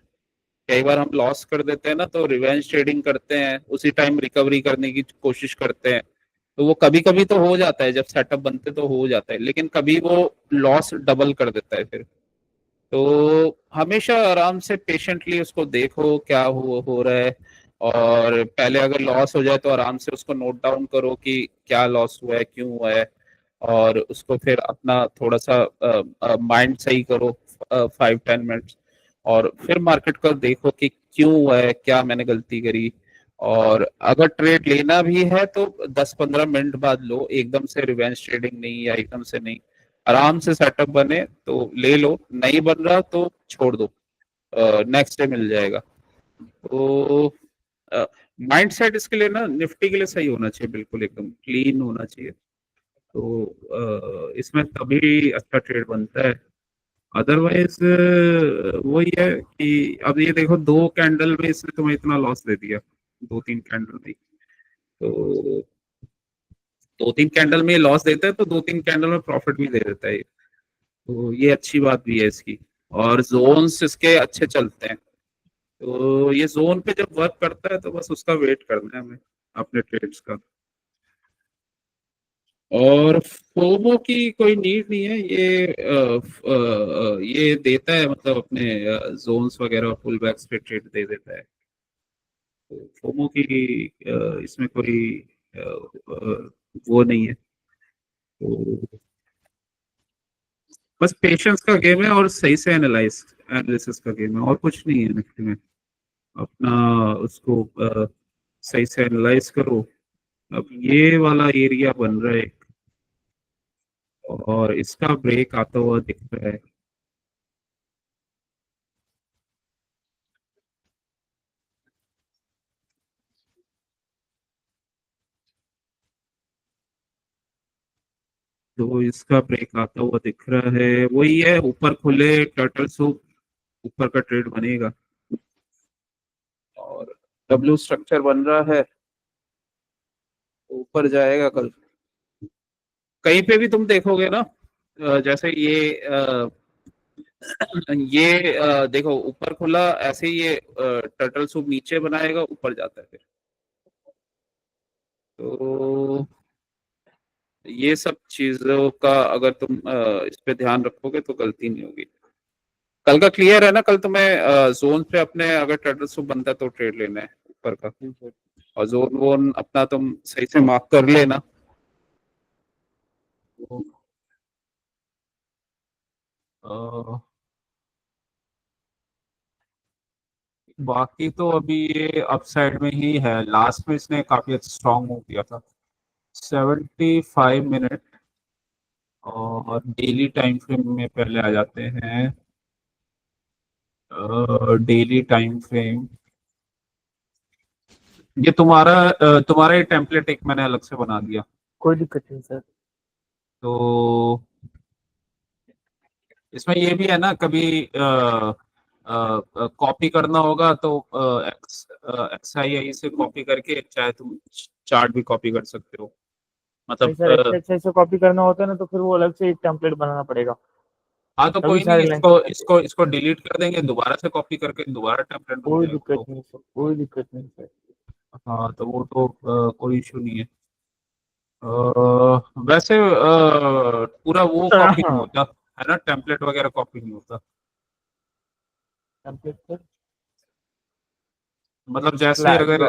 कई बार हम लॉस कर देते हैं ना, तो रिवेंज ट्रेडिंग करते हैं, उसी टाइम रिकवरी करने की कोशिश करते हैं। तो वो कभी कभी तो हो जाता है, जब सेटअप बनते तो हो जाता है, लेकिन कभी वो लॉस डबल कर देता है फिर। तो हमेशा आराम से पेशेंटली उसको देखो क्या हो रहा है। और पहले अगर लॉस हो जाए तो आराम से उसको नोट डाउन करो कि क्या लॉस हुआ है, क्यों हुआ है। और उसको फिर अपना थोड़ा सा माइंड सही करो 5-10 मिनट्स। और फिर मार्केट को देखो कि क्यों हुआ है, क्या मैंने गलती करी। और अगर ट्रेड लेना भी है तो 10-15 मिनट बाद लो, एकदम से रिवेंज ट्रेडिंग नहीं, या एकदम से नहीं। आराम से सेटअप बने तो ले लो, नहीं बन रहा तो छोड़ दो, नेक्स्ट डे मिल जाएगा। तो माइंड सेट इसके लिए ना, निफ्टी के लिए सही होना चाहिए, बिल्कुल एकदम क्लीन होना चाहिए। तो इसमें तभी अच्छा ट्रेड बनता है। अदरवाइज वही है कि अब ये देखो, 2 कैंडल में इसने तुम्हें इतना लॉस दे दिया, 2-3 कैंडल में। तो 2-3 कैंडल में लॉस देता है, तो 2-3 कैंडल में प्रॉफिट भी दे देता है। तो ये अच्छी बात भी है इसकी। और जोन्स इसके अच्छे चलते हैं। तो ये जोन पे जब वर्क करता है तो बस उसका वेट करना है हमें, अपने ट्रेड्स का। और फोमो की कोई नीड नहीं है, ये देता है, मतलब अपने जोन्स वगैरह पुल बैक्स पे ट्रेड दे देता है। तो फोमो की इसमें कोई वो नहीं है। तो बस पेशेंस का गेम है और सही से एनालिसिस का गेम है, और कुछ नहीं है निफ्टी में। अपना उसको सही से एनालाइज करो। अब ये वाला एरिया बन रहा है और इसका ब्रेक आता हुआ दिख रहा है। तो इसका ब्रेक आता हुआ दिख रहा है, वही है, ऊपर खुले टर्टल सूप, ऊपर का ट्रेड बनेगा। और डब्ल्यू स्ट्रक्चर बन रहा है, ऊपर जाएगा कल। कहीं पे भी तुम देखोगे ना, जैसे देखो ऊपर खुला, ऐसे ही ये टर्टल सूप नीचे बनाएगा, ऊपर जाता है फिर। तो ये सब चीजों का अगर तुम इस पे ध्यान रखोगे तो गलती नहीं होगी। कल का क्लियर है ना? कल तुम्हें जोन पे अपने अगर टर्टल सूप बनता है तो ट्रेड लेना है ऊपर का। और जोन वोन अपना तुम सही से मार्क कर लेना। तो, अ, बाकी तो अभी ये अपसाइड में ही है। लास्ट में इसने काफी अच्छा स्ट्रॉन्ग मूव किया था, 75 मिनट। और डेली टाइम फ्रेम में पहले आ जाते हैं, डेली टाइम फ्रेम। ये तुम्हारा ये टेम्पलेट एक मैंने अलग से बना दिया। कोई दिक्कत नहीं सर। तो इसमें ये भी है ना, कभी कॉपी करना होगा तो XII से कॉपी करके चाहे तुम चार्ट भी कॉपी कर सकते हो। नहीं मतलब सर, एक्सेल से कॉपी करना होता है ना, तो फिर वो अलग से एक टेम्पलेट बनाना पड़ेगा। हाँ तो तभी कोई नहीं, सारे लाइन। इसको डिलीट कर देंगे, दोबारा से कॉपी करके दोबारा टेम्पलेट बन कोई जाएगा। दिक्कत तो नहीं सर, कोई दिक्कत नहीं सर। हाँ, तो वो तो कोई इशू नहीं है। अ, वैसे पूरा वो कॉपी नहीं होता है ना, टेम्पलेट वगैरह कॉपी नहीं होता। Template sir. मतलब जैसे अगर,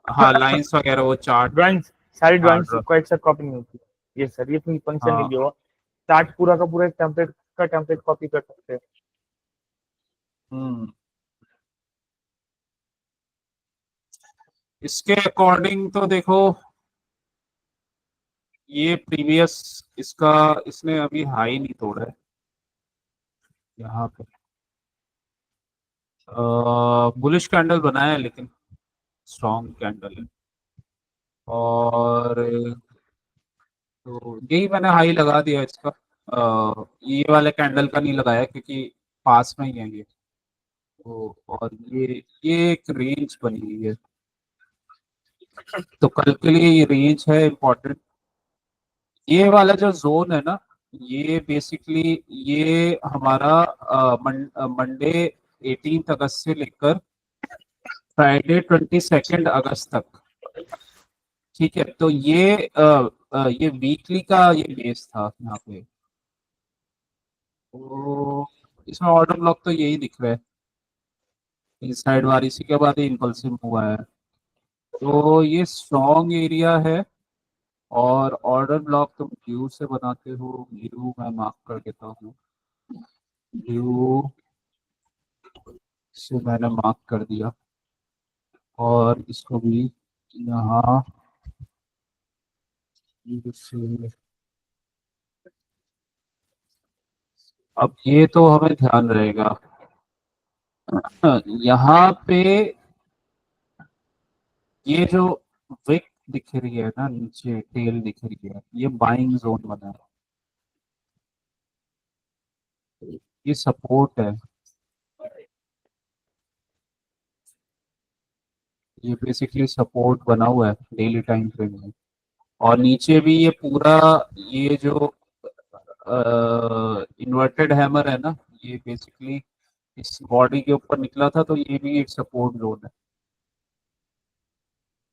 हाँ, लाइंस वगैरह वो चार्ट ड्राइंग्स, सारी ड्राइंग्स चार्ट को एक साथ कॉपी नहीं होती। ये सर, ये फंक्शन नहीं हाँ दिया हुआ। चार्ट पूरा का पूरा एक टेम्पलेट का टेम्पलेट कॉपी कर सकते हैं। हम्म इसके अकॉर्डिंग तो देखो, ये प्रीवियस इसका, इसने अभी हाई नहीं तोड़ा है यहाँ पे। बुलिश कैंडल बनाया है लेकिन स्ट्रॉन्ग कैंडल है। और तो यही मैंने हाई लगा दिया इसका। ये वाले कैंडल का नहीं लगाया क्योंकि पास में ही है ये। तो और ये एक रेंज बनी हुई है, तो कल के लिए ये रेंज है इम्पोर्टेंट। ये वाला जो जोन है ना, ये बेसिकली ये हमारा मंडे 18 अगस्त से लेकर फ्राइडे 22 अगस्त तक। ठीक है, तो ये वीकली का ये बेस था यहाँ पे। तो इसमें ऑर्डर ब्लॉक तो यही दिख रहा है, इस साइड वार इसी के बाद ही इम्पल्सिव हुआ है। तो ये स्ट्रॉन्ग एरिया है। और ऑर्डर ब्लॉक तुम व्यू से बनाते हो, व्यू मैं मार्क कर देता हूँ। व्यू से मैंने मार्क कर दिया, और इसको भी यहाँ से। अब ये तो हमें ध्यान रहेगा, यहाँ पे ये जो विक दिख रही है ना, नीचे टेल दिख रही है, ये बाइंग जोन बना है, ये सपोर्ट है। ये बेसिकली सपोर्ट बना हुआ है डेली टाइम फ्रेम में। और नीचे भी ये पूरा, ये जो इन्वर्टेड हैमर है ना, ये बेसिकली इस बॉडी के ऊपर निकला था, तो ये भी एक सपोर्ट जोन है।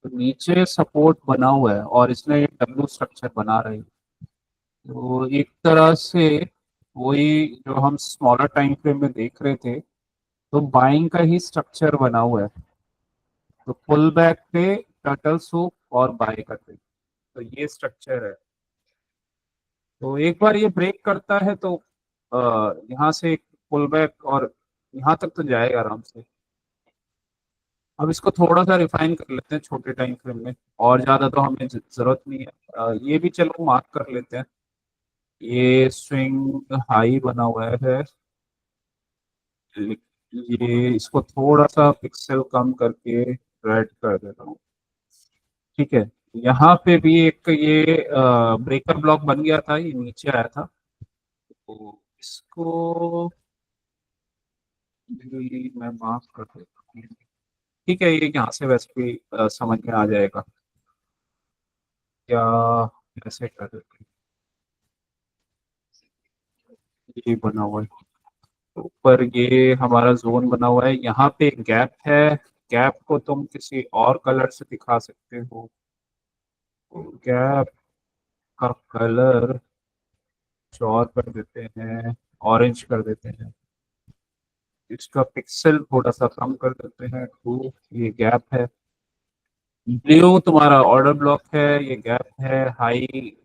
तो नीचे सपोर्ट बना हुआ है और इसने डब्ल्यू स्ट्रक्चर बना रही है। तो एक तरह से वही जो हम स्मॉलर टाइम फ्रेम में देख रहे थे, तो बाइंग का ही स्ट्रक्चर बना हुआ है। तो पुल बैक पे टर्टल सूप और बाय करते, तो ये स्ट्रक्चर है। तो एक बार ये ब्रेक करता है तो यहाँ से एक पुल बैक और यहाँ तक तो जाएगा आराम से। अब इसको थोड़ा सा रिफाइन कर लेते हैं छोटे टाइम फ्रेम में, और ज्यादा तो हमें जरूरत नहीं है। ये भी चलो मार्क कर लेते हैं। ये स्विंग हाई बना हुआ है, ये इसको थोड़ा सा पिक्सल कम करके रेड कर देता हूँ। ठीक है, यहाँ पे भी एक ये ब्रेकर ब्लॉक बन गया था, ये नीचे आया था, तो इसको भी मैं मार्क कर देता हूँ। ठीक है, ये यहाँ से वैसे भी समझ में आ जाएगा क्या, ऐसे कर देते हैं। ये बना हुआ है, तो ऊपर ये हमारा जोन बना हुआ है, यहाँ पे एक गैप है। गैप को तुम किसी और कलर से दिखा सकते हो। गैप का कलर और कर देते हैं, ऑरेंज कर देते हैं। इसका पिक्सल थोड़ा सा कम कर देते हैं, टू। ये गैप है। ब्लू तुम्हारा ऑर्डर ब्लॉक है, ये गैप है। हाई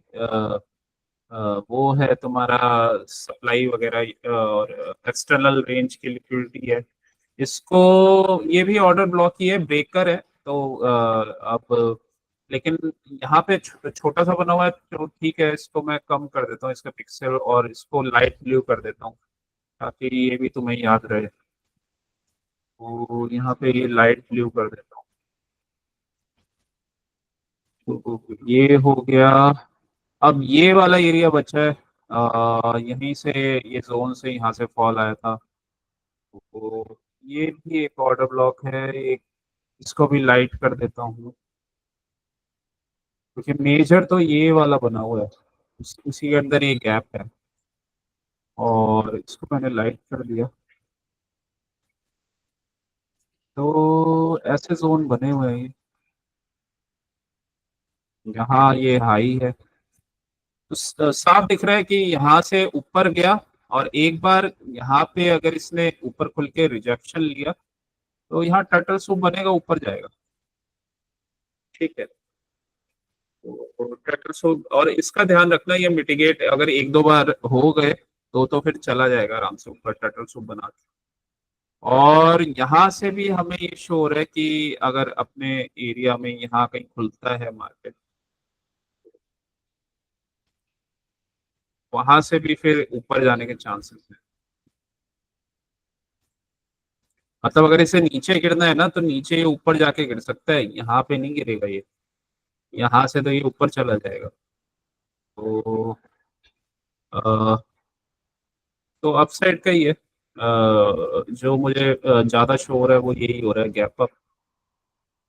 वो है तुम्हारा सप्लाई वगैरह और एक्सटर्नल रेंज की लिक्विडिटी है। इसको, ये भी ऑर्डर ब्लॉक ही है, ब्रेकर है। तो अब लेकिन यहाँ पे छोटा सा बना हुआ है, तो ठीक है, इसको मैं कम कर देता हूँ इसका पिक्सल, और इसको लाइट ब्लू कर देता हूँ ताकि ये भी तुम्हें याद रहे। तो यहाँ पे ये लाइट ब्लू कर देता हूँ। तो ये हो गया। अब ये वाला एरिया बचा है, यहीं से, ये जोन से यहाँ से फॉल आया था। तो ये भी एक ऑर्डर ब्लॉक है, एक, इसको भी लाइट कर देता हूँ क्योंकि मेजर तो ये वाला बना हुआ है, उसी के अंदर ये गैप है, और इसको मैंने लाइट कर दिया। तो ऐसे जोन बने हुए हैं यहाँ, ये हाई है। तो साफ दिख रहा है कि यहाँ से ऊपर गया, और एक बार यहाँ पे अगर इसने ऊपर खुल के रिजेक्शन लिया, तो यहाँ टर्टल सूप बनेगा, ऊपर जाएगा। ठीक है, तो टर्टल सूप, और इसका ध्यान रखना, ये मिटिगेट अगर एक दो बार हो गए तो फिर चला जाएगा आराम से ऊपर टर्टल सूप बना के। और यहाँ से भी हमें ये शो हो रहा है कि अगर अपने एरिया में यहाँ कहीं खुलता है मार्केट, वहां से भी फिर ऊपर जाने के चांसेस है। मतलब अगर इसे नीचे गिरना है ना तो नीचे ये ऊपर जाके गिर सकता है, यहाँ पे नहीं गिरेगा ये। यहाँ से तो ये ऊपर चला जाएगा। तो अ, तो अपसाइड का ही है। जो मुझे ज्यादा शो हो रहा है वो यही हो रहा है, गैप अप।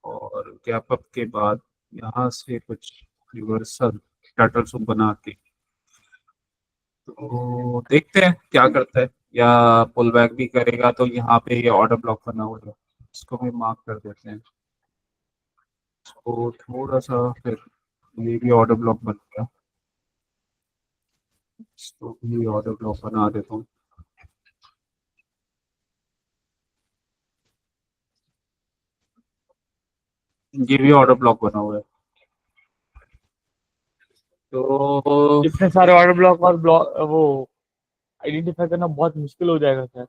और गैप अप के बाद यहाँ से कुछ रिवर्सल टर्टल सूप बना के, तो देखते हैं क्या करता है। या पुल बैक भी करेगा तो यहाँ पे ये ऑर्डर ब्लॉक बना हुआ है, इसको भी मार्क कर देते हैं। तो थोड़ा सा फिर ये भी ऑर्डर ब्लॉक बन गया, इसको भी ऑर्डर ब्लॉक बना देता हूँ। ये भी ऑर्डर ब्लॉक बना हुआ है। तो इतने सारे ऑर्डर ब्लॉक और ब्लॉक वो आइडेंटिफाई करना बहुत मुश्किल हो जाएगा सर।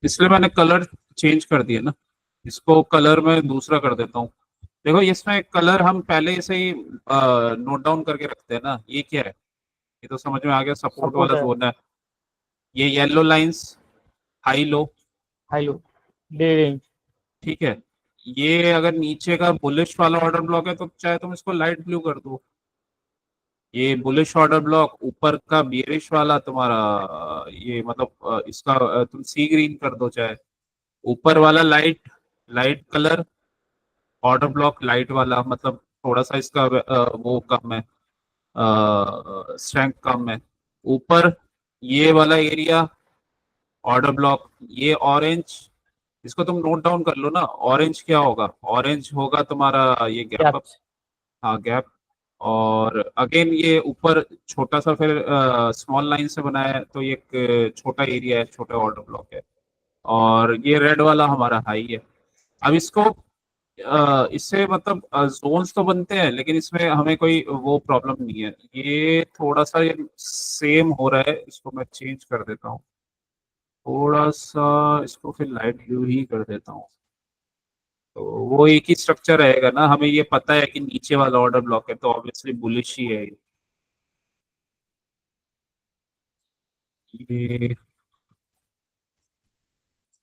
इसलिए मैंने कलर चेंज कर दिया ना, इसको कलर में दूसरा कर देता हूँ। देखो इसमें कलर हम पहले से ही नोट डाउन करके रखते हैं ना। ये क्या है, ये तो समझ में आ गया, सपोर्ट सपोर्ट वाला है। जोन है। ये yellow lines high low, high low, day range. ठीक है। ये अगर नीचे का बुलिश वाला ऑर्डर ब्लॉक है तो चाहे तुम इसको लाइट ब्लू कर दो। ये बुलिश ऑर्डर ब्लॉक, ऊपर का बियरिश वाला तुम्हारा ये मतलब इसका तुम सी ग्रीन कर दो चाहे। ऊपर वाला light, light colour order block light वाला, मतलब थोड़ा सा इसका वो कम है, स्ट्रेंथ कम है। ऊपर ये वाला एरिया ऑर्डर ब्लॉक, ये ऑरेंज, इसको तुम नोट डाउन कर लो ना। ऑरेंज क्या होगा, ऑरेंज होगा तुम्हारा ये गैप अप। गैप्स। हाँ गैप। और अगेन ये ऊपर छोटा सा फिर स्मॉल लाइन से बनाया है तो ये एक छोटा एरिया है, छोटा ऑर्डर ब्लॉक है। और ये रेड वाला हमारा हाई है। अब इसको इससे मतलब जोन्स तो बनते हैं लेकिन इसमें हमें कोई वो प्रॉब्लम नहीं है। ये थोड़ा सा ये सेम हो रहा है, इसको मैं चेंज कर देता हूँ थोड़ा सा, इसको फिर लाइट ब्लू ही कर देता हूँ। तो वो एक ही स्ट्रक्चर रहेगा ना, हमें ये पता है कि नीचे वाला ऑर्डर ब्लॉक है तो ऑब्वियसली बुलिश ही है ये।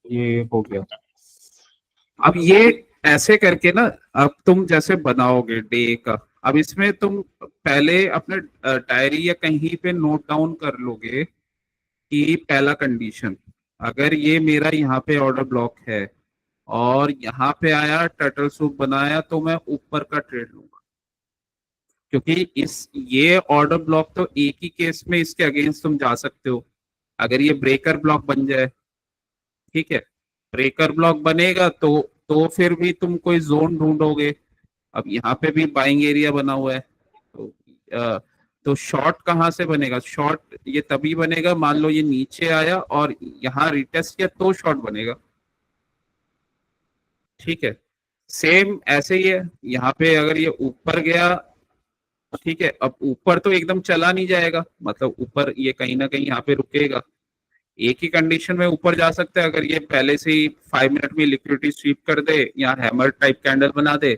ये हो गया। अब ये ऐसे करके ना, अब तुम जैसे बनाओगे डे का, अब इसमें तुम पहले अपने डायरी या कहीं पे नोट डाउन कर लोगे कि पहला कंडीशन, अगर ये मेरा यहाँ पे ऑर्डर ब्लॉक है और यहाँ पे आया टर्टल सूप बनाया तो मैं ऊपर का ट्रेड लूंगा। क्योंकि इस ये ऑर्डर ब्लॉक तो एक ही केस में इसके अगेंस्ट तुम जा सकते हो, अगर ये ब्रेकर ब्लॉक बन जाए, ठीक है। ब्रेकर ब्लॉक बनेगा तो फिर भी तुम कोई जोन ढूंढोगे। अब यहाँ पे भी बाइंग एरिया बना हुआ है तो तो शॉर्ट कहाँ से बनेगा, शॉर्ट ये तभी बनेगा मान लो ये नीचे आया और यहाँ रिटेस्ट किया तो शॉर्ट बनेगा, ठीक है। सेम ऐसे ही है, यहाँ पे अगर ये ऊपर गया, ठीक है। अब ऊपर तो एकदम चला नहीं जाएगा, मतलब ऊपर ये कहीं ना कहीं यहाँ पे रुकेगा। एक ही कंडीशन में ऊपर जा सकता है, अगर ये पहले से ही 5 मिनट में लिक्विडिटी स्वीप कर दे, या हैमर टाइप कैंडल बना दे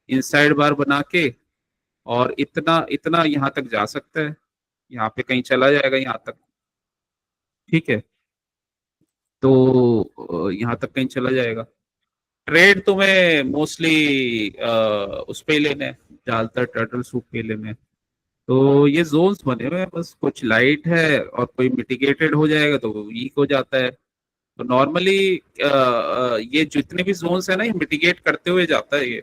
इनसाइड बार बना के, और इतना इतना यहाँ तक जा सकता है, यहाँ पे कहीं चला जाएगा यहाँ तक, ठीक है। तो यहाँ तक कहीं चला जाएगा। ट्रेड तुम्हें मोस्टली उस पे ही लेने हैं, ज्यादातर टर्टल सूप पे लेने हैं। तो ये जोन्स बने हुए हैं, बस कुछ लाइट है और कोई मिटिगेटेड हो जाएगा तो वीक हो जाता है। तो नॉर्मली ये जितने भी जोन्स है ना ये मिटिगेट करते हुए जाता है ये।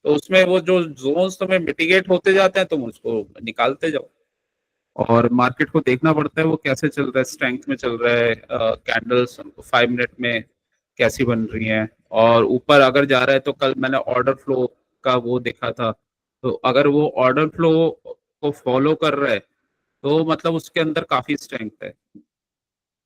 तो उसमें वो जो जोन्स तुम्हें मिटिगेट होते जाते हैं तुम उसको निकालते जाओ। और मार्केट को देखना पड़ता है वो कैसे चल रहा है, स्ट्रेंथ में चल रहा है, कैंडल्स 5 मिनट में कैसी बन रही हैं। और ऊपर अगर जा रहा है तो कल मैंने ऑर्डर फ्लो का वो देखा था, तो अगर वो ऑर्डर फ्लो को फॉलो कर रहा है तो मतलब उसके अंदर काफी स्ट्रेंथ है।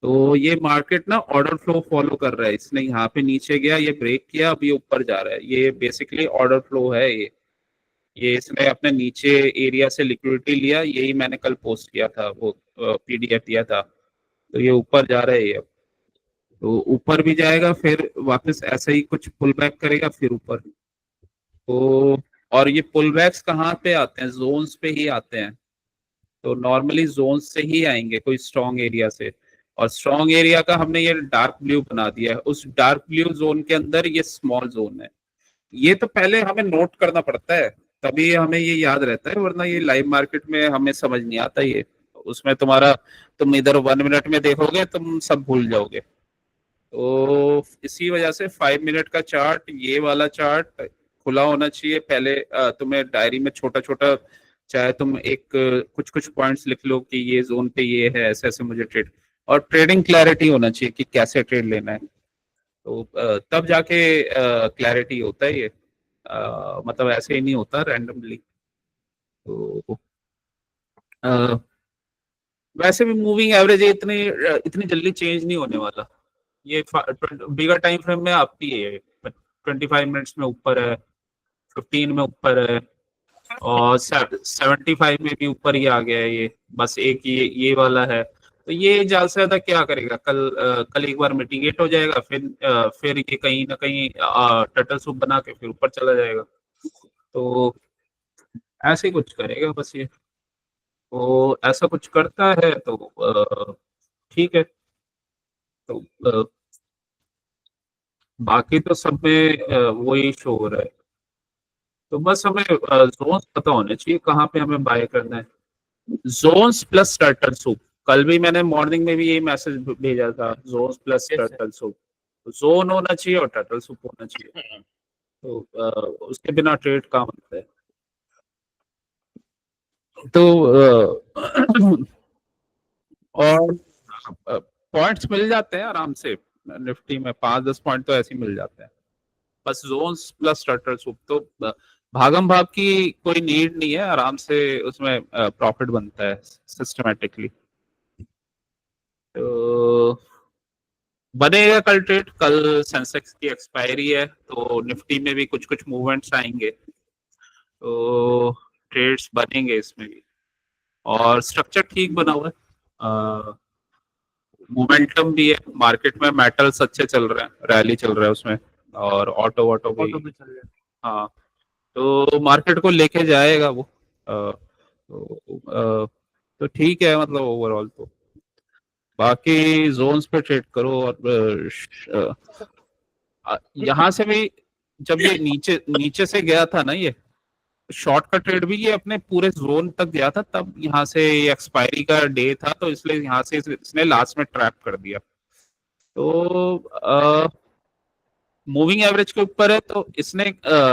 तो ये मार्केट ना ऑर्डर फ्लो फॉलो कर रहा है, इसने यहाँ पे नीचे गया, ये ब्रेक किया, अब ये ऊपर जा रहा है, ये बेसिकली ऑर्डर फ्लो है ये इसने अपने नीचे एरिया से लिक्विडिटी लिया, यही मैंने कल पोस्ट किया था, वो पीडीएफ दिया था। तो ये ऊपर जा रहा है ये। तो ऊपर भी जाएगा, फिर वापस ऐसे ही कुछ पुल बैक करेगा, फिर ऊपर। तो और ये पुल बैक्स कहाँ पे आते हैं, जोन्स पे ही आते हैं। तो नॉर्मली जोन से ही आएंगे कोई स्ट्रॉन्ग एरिया से। और स्ट्रॉन्ग एरिया का हमने ये डार्क ब्लू बना दिया है, उस डार्क ब्लू जोन के अंदर ये स्मॉल जोन है। ये तो पहले हमें नोट करना पड़ता है, तभी हमें ये याद रहता है, वरना ये लाइव मार्केट में हमें समझ नहीं आता ये। उसमें तुम्हारा, तुम इधर 1 मिनट में देखोगे तुम सब भूल जाओगे। तो इसी वजह से 5 मिनट का चार्ट, ये वाला चार्ट खुला होना चाहिए पहले। तुम्हें डायरी में छोटा छोटा, चाहे तुम एक कुछ कुछ पॉइंट्स लिख लो कि ये जोन पे ये है, ऐसे ऐसे मुझे ट्रेड, और ट्रेडिंग क्लैरिटी होना चाहिए कि कैसे ट्रेड लेना है। तो तब जाके क्लैरिटी होता है ये। मतलब ऐसे ही नहीं होता रैंडमली। तो अ, वैसे भी मूविंग एवरेज इतनी इतनी जल्दी चेंज नहीं होने वाला। ये बिगर टाइम फ्रेम में आती है, 25 मिनट्स में ऊपर है, 15 में ऊपर है, और 75 में भी ऊपर ही आ गया है ये। बस एक ये वाला है। तो ये ज्यादा से ज्यादा क्या करेगा, कल एक बार मिटिगेट हो जाएगा, फिर ये कहीं ना कहीं टर्टल सूप बना के फिर ऊपर चला जाएगा। तो ऐसे ही कुछ करेगा बस ये। तो ऐसा कुछ करता है तो ठीक है। तो बाकी तो सब में वही शो हो रहा है। तो बस हमें जोन्स पता होने चाहिए कहाँ पे हमें बाय करना है। जोन्स प्लस टर्टल सूप, कल भी मैंने मॉर्निंग में भी यही मैसेज भेजा था, zones plus yes sir. Turtle soup. Zone होना चाहिए और टर्टल सूप होना चाहिए। तो उसके बिना ट्रेड कहाँ बनता है। तो और पॉइंट्स मिल जाते हैं आराम से, निफ्टी में 5-10 पॉइंट तो ऐसे ही मिल जाते हैं। बस जोन्स प्लस टर्टल सूप तो भागम भाग की कोई नीड नहीं है, आराम से उसमें प्रॉफिट बनता है सिस्टमेटिकली। तो बनेगा कल ट्रेड, कल सेंसेक्स की एक्सपायरी है, तो निफ्टी में भी कुछ कुछ मूवमेंट्स आएंगे, तो ट्रेड्स बनेंगे इसमें भी। और स्ट्रक्चर ठीक बना हुआ है, मोमेंटम भी है मार्केट में, मेटल्स अच्छे चल रहे हैं, रैली चल रहा है उसमें, और ऑटो वाटो भी। ऑटो भी चल रहा हाँ, तो मार्केट को लेके जाएगा वो। तो ठीक है, मतलब ओवरऑल तो बाकी जोन्स पे ट्रेड करो। और यहाँ से भी जब ये नीचे नीचे से गया था ना, ये शॉर्ट का ट्रेड भी ये अपने पूरे जोन तक गया था, तब यहाँ से एक्सपायरी का डे था, तो इसलिए यहाँ से इसने लास्ट में ट्रैप कर दिया। तो मूविंग एवरेज के ऊपर है, तो इसने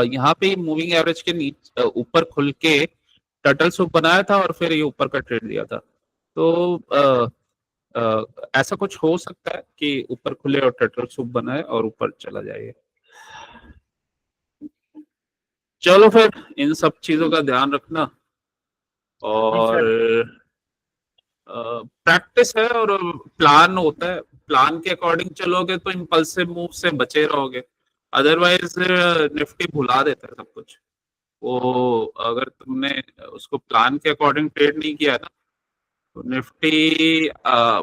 यहाँ पे मूविंग एवरेज के नीचे ऊपर खुल के टर्टल सूप बनाया था, और फिर ये ऊपर का ट्रेड दिया था। तो ऐसा कुछ हो सकता है कि ऊपर खुले और टर्टल सूप बनाए और ऊपर चला जाए। चलो फिर इन सब चीजों का ध्यान रखना, है। जी और सर। प्रैक्टिस है और प्लान होता है। प्लान के अकॉर्डिंग चलोगे तो इम्पल्सिव मूव से बचे रहोगे, अदरवाइज निफ्टी भुला देता है सब कुछ। वो अगर तुमने उसको प्लान के अकॉर्डिंग ट्रेड नहीं किया ना, तो निफ्टी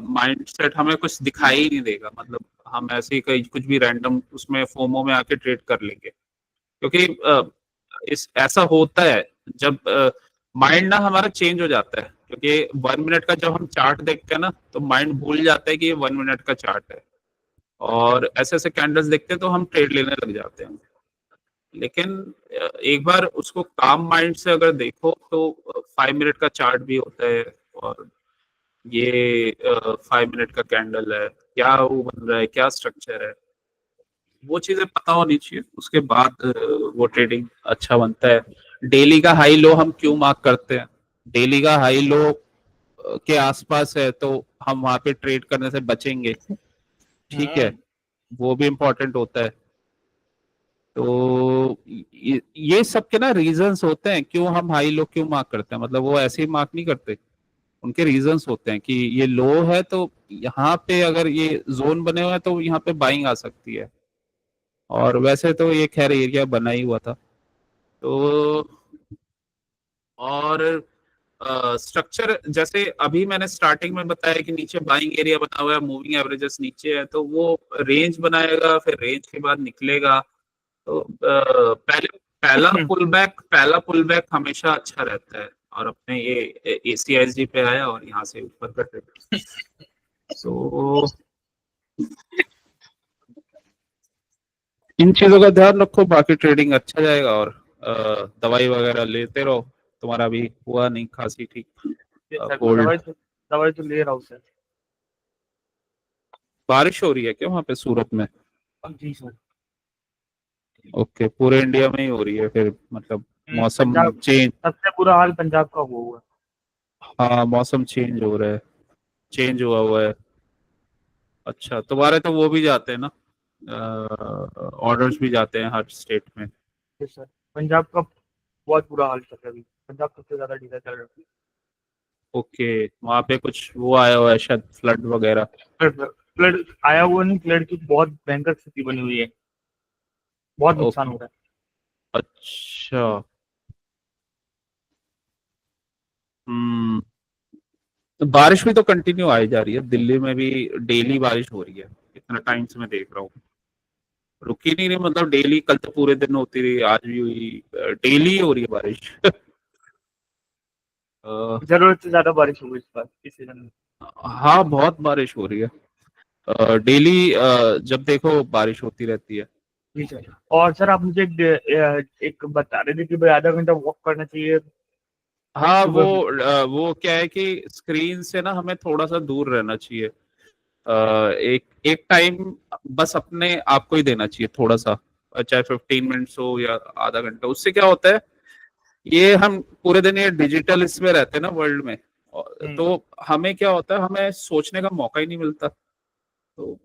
माइंडसेट हमें कुछ दिखाई ही नहीं देगा। मतलब हम ऐसे ही कहीं कुछ भी रैंडम उसमें फोमो में आके ट्रेड कर लेंगे, क्योंकि इस ऐसा होता है जब माइंड ना हमारा चेंज हो जाता है। क्योंकि 1 मिनट का जब हम चार्ट देखते हैं ना, तो माइंड भूल जाता है कि ये 1 मिनट का चार्ट है, और ऐसे ऐसे कैंडल्स देखते हैं तो हम ट्रेड लेने लग जाते हैं। लेकिन एक बार उसको काम माइंड से अगर देखो, तो 5 मिनट का चार्ट भी होता है, और ये 5 मिनट का कैंडल है, क्या वो बन रहा है, क्या स्ट्रक्चर है, वो चीजें पता होनी चाहिए। उसके बाद वो ट्रेडिंग अच्छा बनता है। डेली का हाई लो हम क्यों मार्क करते हैं, डेली का हाई लो के आसपास है तो हम वहां पे ट्रेड करने से बचेंगे, ठीक है, वो भी इम्पोर्टेंट होता है। तो ये सब के ना रीजंस होते हैं क्यों हम हाई लो क्यों मार्क करते हैं, मतलब वो ऐसे ही मार्क नहीं करते, उनके रीजंस होते हैं कि ये लो है तो यहाँ पे अगर ये जोन बने हुए हैं तो यहाँ पे बाइंग आ सकती है। और वैसे तो ये खैर एरिया बना ही हुआ था। तो और स्ट्रक्चर जैसे अभी मैंने स्टार्टिंग में बताया कि नीचे बाइंग एरिया बना हुआ है, मूविंग एवरेजेस नीचे है, तो वो रेंज बनाएगा, फिर रेंज के बाद निकलेगा। तो पहला पुल बैक हमेशा अच्छा रहता है, और अपने ये ACISG पे आया और यहाँ से ऊपर का ट्रेड। सो इन चीजों का ध्यान रखो, बाकी ट्रेडिंग अच्छा जाएगा। और दवाई वगैरह लेते रहो, तुम्हारा भी हुआ नहीं खांसी ठीक? Sir cold. दवाई तो ले रहा हूँ सर। बारिश हो रही है क्या वहाँ पे सूरत में? जी सर। ओके, पूरे इंडिया में ही हो रही है फिर, मतलब मौसम पंजाब चेंज। सबसे बुरा हाल पंजाब का हुआ है। हाँ, मौसम चेंज हो रहा है, चेंज हुआ हुआ है। अच्छा, तुम्हारे तो वो भी जाते हैं ना, ऑर्डर्स भी जाते हैं हर स्टेट में? जी सर। पंजाब का बहुत बुरा हाल चल रहा है अभी। पंजाब सबसे ज्यादा ढीला चल रहा है। ओके, वहाँ पे कुछ वो आया हुआ है शायद, फ्लड वगैरह? फ्लड फ्लड आया हुआ नहीं, फ्लड की बहुत भयंकर स्थिति बनी हुई है। बहुत नुकसान हो रहा है। अच्छा। हम्म। तो बारिश भी तो कंटिन्यू आई जा रही है, दिल्ली में भी डेली बारिश हो रही है, इतना टाइम से मैं देख रहा हूँ। रुकी नहीं रही, मतलब डेली, कल तो पूरे दिन होती रही, आज भी हुई, डेली हो रही है बारिश। अ, जरूरत से ज्यादा बारिश हो गई इस बार इस सीजन में। हाँ, बहुत बारिश हो रही है, डेली जब देखो बारिश होती रहती है। जी सर। और सर आप मुझे एक बता रहे थे कि भाई आधा घंटा वॉक करना चाहिए हाँ, सुबह भी। वो क्या है कि स्क्रीन से ना हमें थोड़ा सा दूर रहना चाहिए। एक एक टाइम बस अपने आप को ही देना चाहिए थोड़ा सा, चाहे 15 मिनट्स हो या आधा घंटा। उससे क्या होता है, ये हम पूरे दिन ये डिजिटल इसमें रहते हैं ना, वर्ल्ड में, हम्म। तो हमें क्या होता है, हमें सोचने का मौका ही नहीं मिलता। तो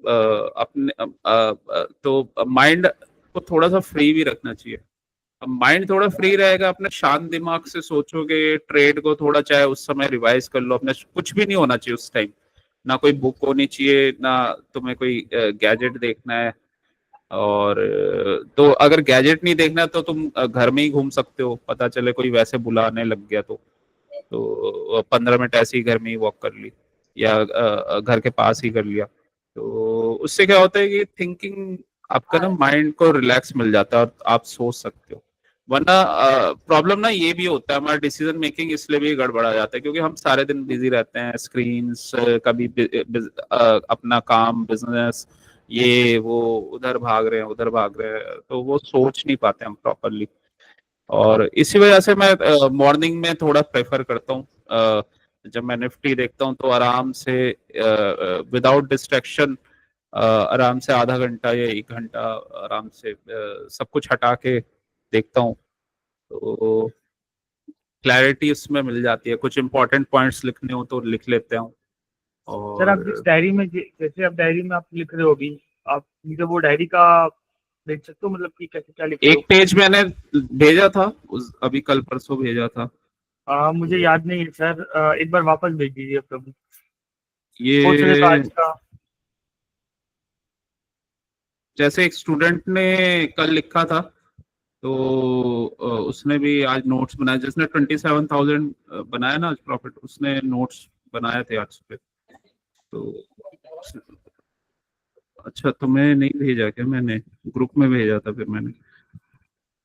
तो माइंड को थोड़ा सा फ्री भी रखना चाहिए। अब माइंड थोड़ा फ्री रहेगा, अपने शांत दिमाग से सोचोगे, ट्रेड को थोड़ा चाहे उस समय रिवाइज कर लो अपने, कुछ भी नहीं होना चाहिए उस टाइम, ना कोई बुक होनी चाहिए, ना तुम्हें कोई गैजेट देखना है। और तो अगर गैजेट नहीं देखना है तो तुम घर में ही घूम सकते हो, पता चले कोई वैसे बुलाने लग गया तो 15 मिनट ऐसे ही घर में ही वॉक कर ली, या घर के पास ही कर लिया। तो उससे क्या होता है कि थिंकिंग, आपका ना माइंड को रिलैक्स मिल जाता है और आप सोच सकते हो। वरना प्रॉब्लम ना ये भी होता है, हमारा डिसीजन मेकिंग इसलिए भी गड़बड़ा जाता है क्योंकि हम सारे दिन बिजी रहते हैं, स्क्रीन्स, कभी अपना काम, बिजनेस, ये वो, उधर भाग रहे हैं उधर भाग रहे हैं, तो वो सोच नहीं पाते हम प्रॉपरली। और इसी वजह से मैं मॉर्निंग में थोड़ा प्रेफर करता हूँ। जब मैं निफ्टी देखता हूँ तो आराम से विदाउट डिस्ट्रैक्शन, आराम से आधा घंटा या 1 घंटा आराम से सब कुछ हटा के देखता हूँ, तो क्लैरिटी उसमें मिल जाती है। कुछ इंपॉर्टेंट पॉइंट्स लिखने हो तो लिख लेते हूँ। सर आप जिस और डायरी में जैसे आप डायरी में आप लिख रहे हो अभी, आप मुझे वो डायरी का देख सकते हो, मतलब कि कैसे क्या लिख रहे एक हो? पेज मैंने भेजा था अभी कल परसों भेजा था। मुझे याद नहीं है सर। एक बार वापस भेज दीजिए प्रभु। हो सके तो ये आज का। जैसे एक स्टूडेंट ने कल लिखा था, तो उसने भी आज नोट्स बनाए, जिसने 27,000 बनाया ना आज प्रॉफिट, उसने नोट्स बनाए थे आज पे। तो अच्छा, तुम्हें नहीं भेजा क्या? मैंने ग्रुप में भेजा था फिर मैंने,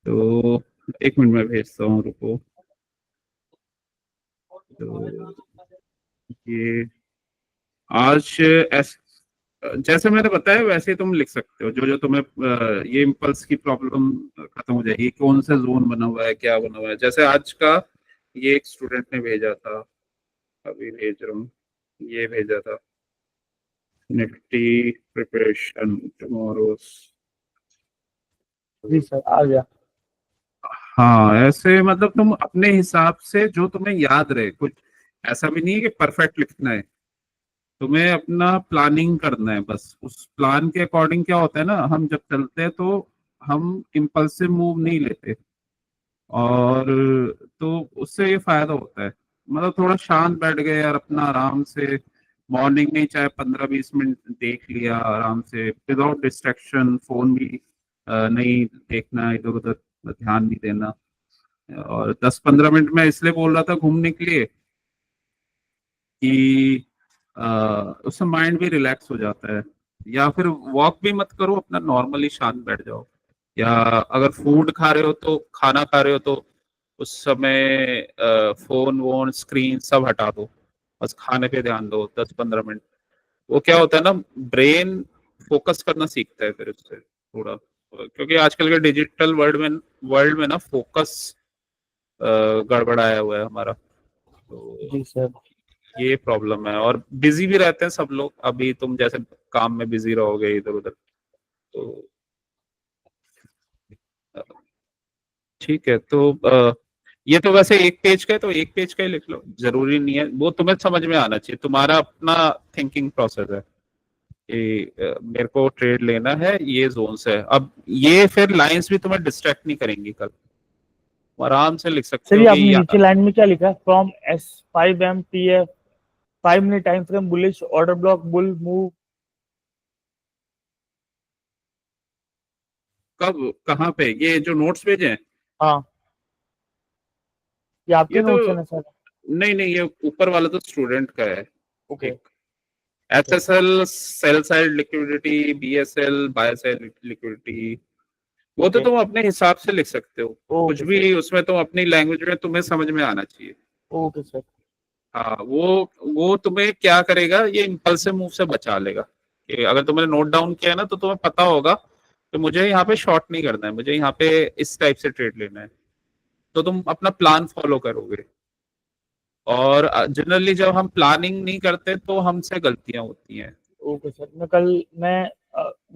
तो 1 मिनट में भेजता हूँ, रुको। तो ये आज एस जैसे मैंने बताया वैसे ही तुम लिख सकते हो, जो जो तुम्हें ये इम्पल्स की प्रॉब्लम खत्म हो जाएगी, कौन सा जोन बना हुआ है, क्या बना हुआ है। जैसे आज का ये एक स्टूडेंट ने भेजा था, अभी भेज रहा हूँ, ये भेजा था, निफ्टी प्रिपरेशन टुमारो। जी सर आ गया। हाँ, ऐसे मतलब तुम अपने हिसाब से जो तुम्हें याद रहे, कुछ ऐसा भी नहीं है कि परफेक्ट लिखना है, तुम्हें अपना प्लानिंग करना है बस। उस प्लान के अकॉर्डिंग क्या होता है ना, हम जब चलते हैं तो हम इम्पल्सिव मूव नहीं लेते, और तो उससे ये फायदा होता है। मतलब थोड़ा शांत बैठ गए यार, अपना आराम से मॉर्निंग में चाहे 15-20 मिनट देख लिया आराम से, विदाउट डिस्ट्रैक्शन, फोन भी नहीं देखना, इधर उधर ध्यान नहीं देना। और 10-15 मिनट में इसलिए बोल रहा था घूमने के लिए, कि उससे माइंड भी रिलैक्स हो जाता है। या फिर वॉक भी मत करो, अपना नॉर्मली शांत बैठ जाओ। या अगर फूड खा रहे हो तो, खाना खा रहे हो तो उस समय फोन वोन स्क्रीन सब हटा दो, बस खाने पे ध्यान दो 10-15 मिनट। वो क्या होता है ना, ब्रेन फोकस करना सीखता है फिर उससे थोड़ा, क्योंकि आजकल के डिजिटल वर्ल्ड में ना फोकस गड़बड़ाया हुआ है हमारा। तो जी सर। ये प्रॉब्लम है, और बिजी भी रहते हैं सब लोग, अभी तुम जैसे काम में बिजी रहोगे इधर उधर, तो अ, ठीक है। तो ये तो वैसे एक पेज का है, तो एक पेज का ही लिख लो, जरूरी नहीं है, वो तुम्हें समझ में आना चाहिए, तुम्हारा अपना थिंकिंग प्रोसेस है कि मेरे को ट्रेड लेना है, ये जोन्स है। अब ये फिर लाइंस भी तुम्हें डिस्ट्रैक्ट नहीं करेंगी कल, तुम आराम से लिख सकते सर हो ये कि आपने नीचे लाइन में क्या लिखा है? From S5M TF 5 minute time frame bullish order block bull move. कब, कहाँ पे, ये जो नोट्स भेजे हैं? हाँ, ये आपके ये तो नोट्स है ना सर? नहीं नहीं, ये ऊपर वाला तो स्टूडेंट का है। ओके। एक SSL sell side liquidity, BSL by side liquidity, वो तो ओके। तुम अपने हिसाब से लिख सकते हो, कुछ ओके सर। भी उसमें तुम अपनी लैंग्वेज में तुम्हें समझ में आना चाहिए। Okay sir. हाँ, वो तुम्हें क्या करेगा, ये इम्पल्सिव मूव से बचा लेगा। कि अगर तुमने नोट डाउन किया है ना, तो तुम्हें पता होगा कि मुझे यहाँ पे शॉर्ट नहीं करना है, मुझे यहाँ पे इस टाइप से ट्रेड लेना है, तो तुम अपना प्लान फॉलो करोगे। और जनरली जब हम प्लानिंग नहीं करते तो हमसे गलतियां होती हैं। ओके सर, मैं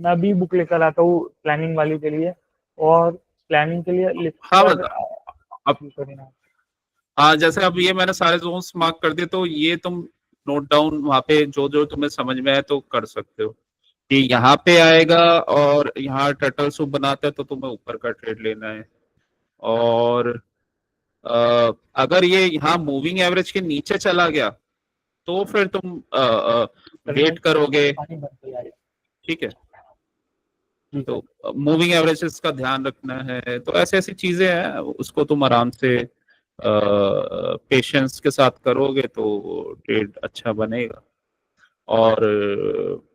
अभी बुक लेकर आता हूँ प्लानिंग वाली के लिए, और प्लानिंग के लिए लिख हाँ कर बता, अब करना। हाँ, जैसे अब ये मैंने सारे जोन्स मार्क कर दिए, तो ये तुम नोट डाउन वहाँ पे जो जो तुम्हें समझ में आए तो कर सकते हो कि यहाँ पे आएगा, और यहाँ टर्टल सूप बनाता है तो तुम्हें ऊपर का ट्रेड लेना है। और अगर ये यहाँ मूविंग एवरेज के नीचे चला गया तो फिर तुम सर मैं वेट करोगे। पानी भर के आया। ठीक है, जी तो सर। मूविंग एवरेजेस का ध्यान रखना है, तो ऐसी ऐसी चीजें हैं, उसको तुम आराम से पेशेंस के साथ करोगे तो ट्रेड अच्छा बनेगा। और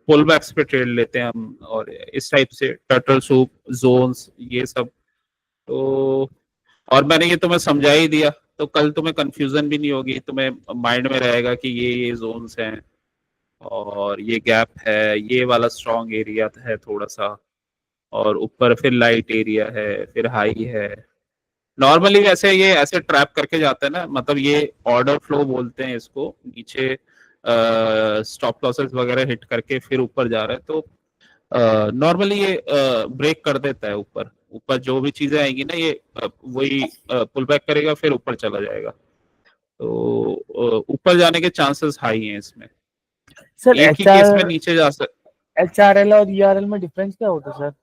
पुल बैक्स पे ट्रेड लेते हैं हम, और इस टाइप से टर्टल सूप जोन्स ये सब। तो और मैंने ये तुम्हें समझा ही दिया, तो कल तुम्हें कंफ्यूजन भी नहीं होगी, तुम्हें माइंड में रहेगा कि ये जोन्स हैं, और ये गैप है, ये वाला स्ट्रॉन्ग एरिया है थोड़ा सा, और ऊपर फिर लाइट एरिया है, फिर हाई है। नॉर्मली वैसे ये ऐसे ट्रैप करके जाते हैं ना, मतलब ये ऑर्डर फ्लो बोलते हैं इसको, नीचे स्टॉप लॉसेस वगैरह हिट करके फिर ऊपर जा रहा है, तो नॉर्मली ये ब्रेक कर देता है ऊपर। ऊपर जो भी चीजें आएंगी ना, ये वही पुल बैक करेगा, फिर ऊपर चला जाएगा। तो ऊपर जाने के चांसेस हाई हैं इसमें। सर एक ही एच केस में आर नीचे जा सकते। HRL और ERL में डिफरेंस क्या होता है सर?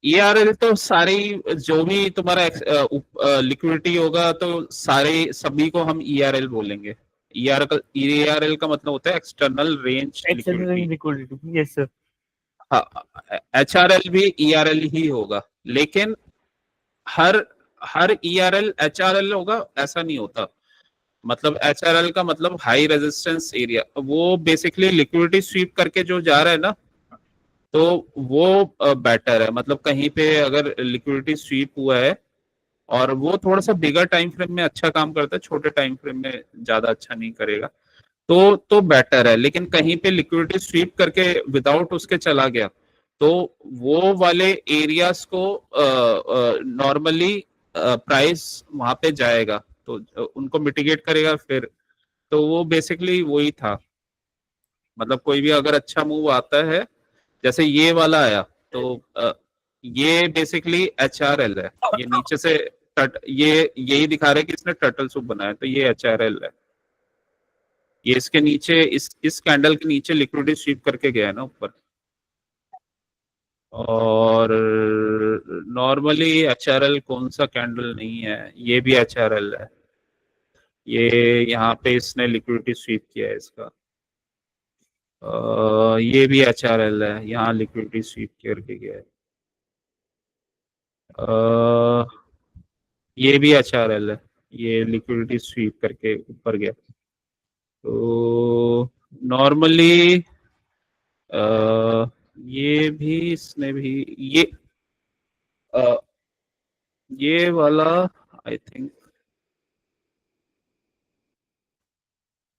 ERL तो सारी, जो भी तुम्हारा लिक्विडिटी होगा तो सारे सभी को हम ERL बोलेंगे। ERL का मतलब होता है external range external liquidity. Liquidity, yes sir. हाँ, HRL भी ERL ही होगा, लेकिन हर हर ERL HRL होगा ऐसा नहीं होता। मतलब HRL का मतलब हाई रेजिस्टेंस एरिया, वो बेसिकली लिक्विडिटी स्वीप करके जो जा रहा है ना, तो वो बेटर है। मतलब कहीं पे अगर लिक्विडिटी स्वीप हुआ है और वो थोड़ा सा बिगर टाइम फ्रेम में अच्छा काम करता है, छोटे टाइम फ्रेम में ज्यादा अच्छा नहीं करेगा, तो बेटर है। लेकिन कहीं पे लिक्विडिटी स्वीप करके विदाउट उसके चला गया, तो वो वाले एरियाज को नॉर्मली प्राइस वहां पे जाएगा, तो उनको मिटिगेट करेगा फिर। तो वो बेसिकली वही था। मतलब कोई भी अगर अच्छा मूव आता है, जैसे ये वाला आया, तो ये बेसिकली HRL है। ये नीचे से ये यही दिखा रहा है कि इसने टर्टल सूप बनाया, तो ये HRL है। ये इसके नीचे, इस कैंडल के नीचे लिक्विडिटी स्वीप करके गया है ना ऊपर। और नॉर्मली HRL कौन सा कैंडल नहीं है, ये भी HRL है। ये यहाँ पे इसने लिक्विडिटी स्वीप किया है इसका। ये भी HRL है, यहाँ लिक्विडिटी स्वीप करके गया है। अ, ये भी HRL है। ये लिक्विडिटी स्वीप करके ऊपर गया। तो नॉर्मली ये भी, इसने भी अ, ये वाला आई थिंक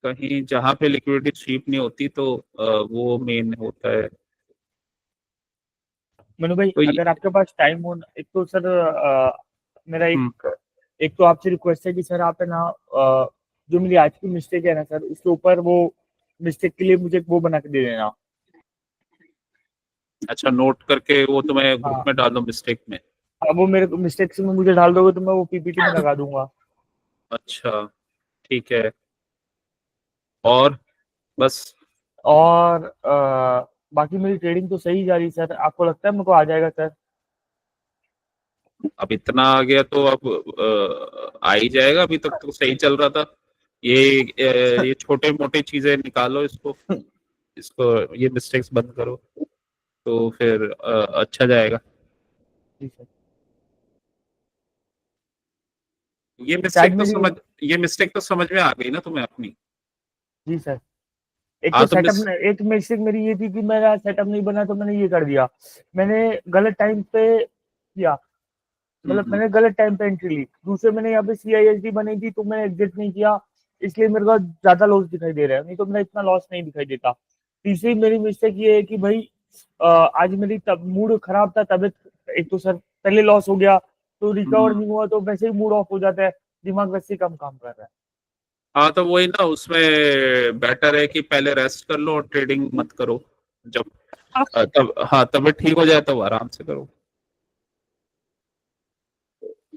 कहीं जहां पे लिक्विडिटी स्वीप नहीं होती तो वो मेन होता है। मनु भाई, तो अगर आपके पास टाइम हो, एक तो सर मेरा हम्म, एक तो आपसे रिक्वेस्ट है कि सर आप है ना जो मेरी आज की मिस्टेक है ना सर, उसके ऊपर वो मिस्टेक के लिए मुझे वो बना के दे देना। अच्छा, नोट करके वो तुम्हें ग्रुप हाँ में डाल दो मिस्टेक में। अब वो मेरे मिस्टेक से में मुझे डाल दोगे तो मैं वो पीपीटी में लगा दूंगा। अच्छा, ठीक है। और बस? और बाकी मेरी ट्रेडिंग तो सही जा रही है सर, आपको लगता है मेरे को आ जाएगा सर? अब इतना आ गया तो अब आ ही जाएगा। अभी तक तो सही चल रहा था। ये छोटे मोटे चीजें निकालो इसको, ये मिस्टेक्स बंद करो तो फिर अच्छा जाएगा। जी सर। ये शायद मिस्टेक तो मेरी, समझ ये मिस्टेक तो समझ में आ गई ना तुम्हें अपनी? जी सर, एक तो हाँ तो सेटअप में एक मिस्टेक मेरी ये थी कि मेरा सेटअप नहीं बना तो मैंने ये कर दिया, मैंने गलत टाइम पे किया, मतलब हम्म, मैंने गलत टाइम पे एंट्री ली। दूसरे मैंने यहाँ पे सीआईएसडी बनी थी तो मैंने एग्जिट नहीं किया, इसलिए मेरे को ज्यादा लॉस दिखाई दे रहा है, नहीं तो मेरा इतना लॉस नहीं दिखाई देता। तीसरी मेरी मिस्टेक ये है कि भाई आज मेरी तब मूड खराब था, तबीयत, एक तो सर पहले लॉस हो गया तो रिकवर हम्म। नहीं हुआ तो वैसे ही मूड ऑफ हो जाता है, दिमाग वैसे ही कम काम कर रहा है। हाँ तो वही ना, उसमें बेटर है कि पहले रेस्ट कर लो और ट्रेडिंग मत करो। जब तब हाँ तबीयत ठीक हो जाए तब आराम से करो।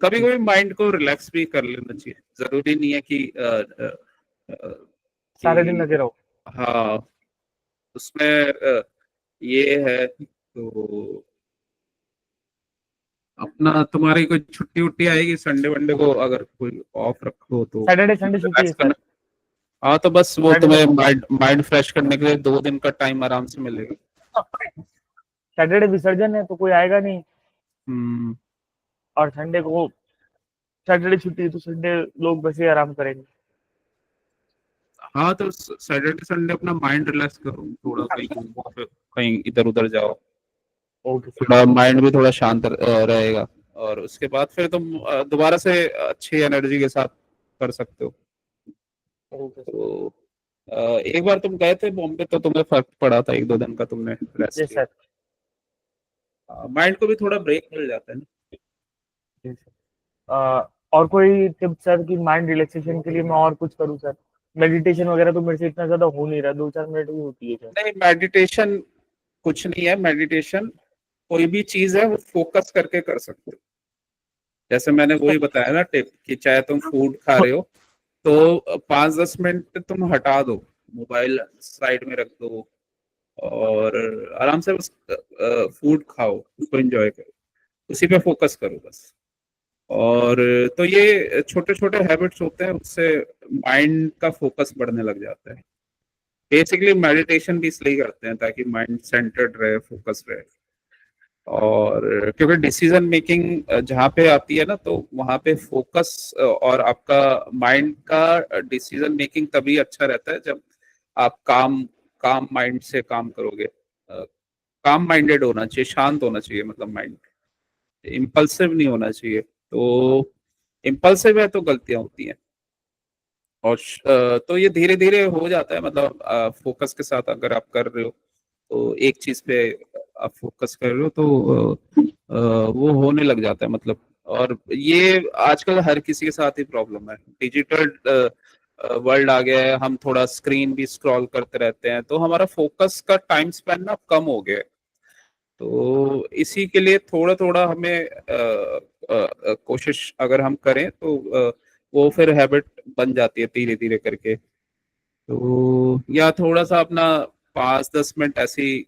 कभी जी कभी सर, माइंड को रिलैक्स भी कर लेना चाहिए। जरूरी नहीं है सारे दिन कि लगे रहो। हाँ उसमें ये है तो अपना तुम्हारी कोई छुट्टी उट्टी आएगी संडे वनडे को, अगर कोई ऑफ रखो तो सैटरडे संडे छुट्टी है रिलैक्स सर। करना। हाँ तो बस वो सैटरडे तुम्हें माइंड फ्रेश करने के लिए 2 दिन का टाइम आराम से मिलेगा। सैटरडे विसर्जन है तो कोई आएगा नहीं, हम्म। और संडे को, सैटरडे छुट्टी है तो संडे लोग वैसे ही आराम करेंगे। हाँ तो सैटरडे संडे अपना माइंड रिलैक्स करो, थोड़ा कहीं घूमो, फिर कहीं इधर उधर जाओ, ओके सर। थोड़ा माइंड भी थोड़ा शांत रहेगा। और उसके बाद फिर तुम दोबारा से अच्छी एनर्जी के साथ कर सकते हो। Okay sir. तो एक बार तुम गए थे बॉम्बे तो तुम्हें फर्क पड़ा था, 1-2 दिन का तुमने रेस्ट यस सर। किया, माइंड को भी थोड़ा ब्रेक मिल जाता है ना। जी सर। और कोई टिप सर कि माइंड रिलैक्सेशन के लिए मैं और कुछ करूँ सर? मेडिटेशन वगैरह तो मेरे से इतना ज्यादा हो नहीं रहा, 2-4 मिनट ही होती है सर। नहीं, मेडिटेशन कुछ नहीं है। मेडिटेशन कोई भी चीज है वो फोकस करके कर सकते हो। जैसे मैंने वही बताया ना टिप, कि चाहे तुम फूड खा रहे हो तो 5-10 मिनट तुम हटा दो, मोबाइल साइड में रख दो और आराम से बस फूड खाओ, उसको एंजॉय करो, उसी पे फोकस करो बस। और तो ये छोटे छोटे हैबिट्स होते हैं, उससे माइंड का फोकस बढ़ने लग जाता है। बेसिकली मेडिटेशन भी इसलिए करते हैं ताकि माइंड सेंटर्ड रहे, फोकस रहे। और क्योंकि डिसीजन मेकिंग जहाँ पे आती है ना, तो वहाँ पे फोकस और आपका माइंड का डिसीजन मेकिंग तभी अच्छा रहता है जब आप काम काम माइंड से काम करोगे। काम माइंडेड होना चाहिए, शांत होना चाहिए, मतलब माइंड इम्पल्सिव नहीं होना चाहिए। तो इम्पल्सिव है तो गलतियां होती हैं। और तो ये धीरे धीरे हो जाता है, मतलब फोकस के साथ अगर आप कर रहे हो तो एक चीज पे आप फोकस कर रहे हो तो वो होने लग जाता है, मतलब। और ये आजकल हर किसी के साथ ही प्रॉब्लम है। डिजिटल वर्ल्ड आ गया है, हम थोड़ा स्क्रीन भी स्क्रॉल करते रहते हैं तो हमारा फोकस का टाइम स्पेन ना कम हो गया है। तो इसी के लिए थोड़ा थोड़ा हमें कोशिश अगर हम करें तो वो फिर हैबिट बन जाती है धीरे धीरे करके। तो या थोड़ा सा अपना 5-10 मिनट ऐसी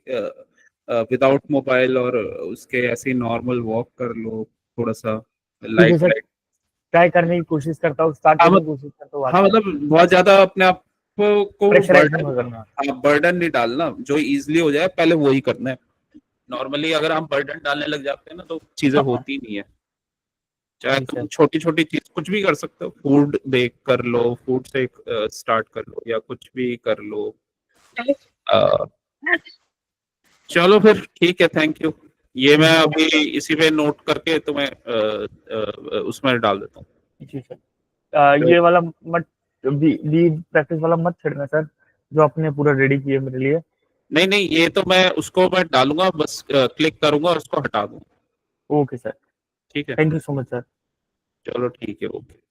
विदाउट मोबाइल और उसके ऐसी नॉर्मल वॉक कर लो, थोड़ा सा ठीक है लाइट सर, लाइट। ट्राई करने की कोशिश करता हूँ, स्टार्ट हाँ करने की कोशिश करता हूँ आज हाँ से। मतलब बहुत ज्यादा अपने आप को प्रेशराइज नहीं बर्डन, करना। हाँ बर्डन नहीं डालना, जो इजीली हो जाए पहले वही करना है। नॉर्मली अगर हम बर्डन डालने लग जाते हैं ना तो चीजें होती नहीं है। चाहे जी तुम सर। छोटी छोटी चीज कुछ भी कर सकते हो, फूड बेक कर लो, फूड से स्टार्ट कर लो, या कुछ भी कर लो। अ, चलो फिर ठीक है, थैंक यू। ये मैं अभी इसी पे नोट करके तुम्हें उसमें डाल देता हूँ। जी सर। ये वाला मत, बी प्रैक्टिस वाला मत छेड़ना सर, जो आपने पूरा रेडी किया मेरे लिए। नहीं नहीं, ये तो मैं उसको मैं डालूंगा, बस क्लिक करूंगा और उसको हटा दूंगा। Okay sir. ठीक है, thank you so much sir. चलो ठीक है, ओके।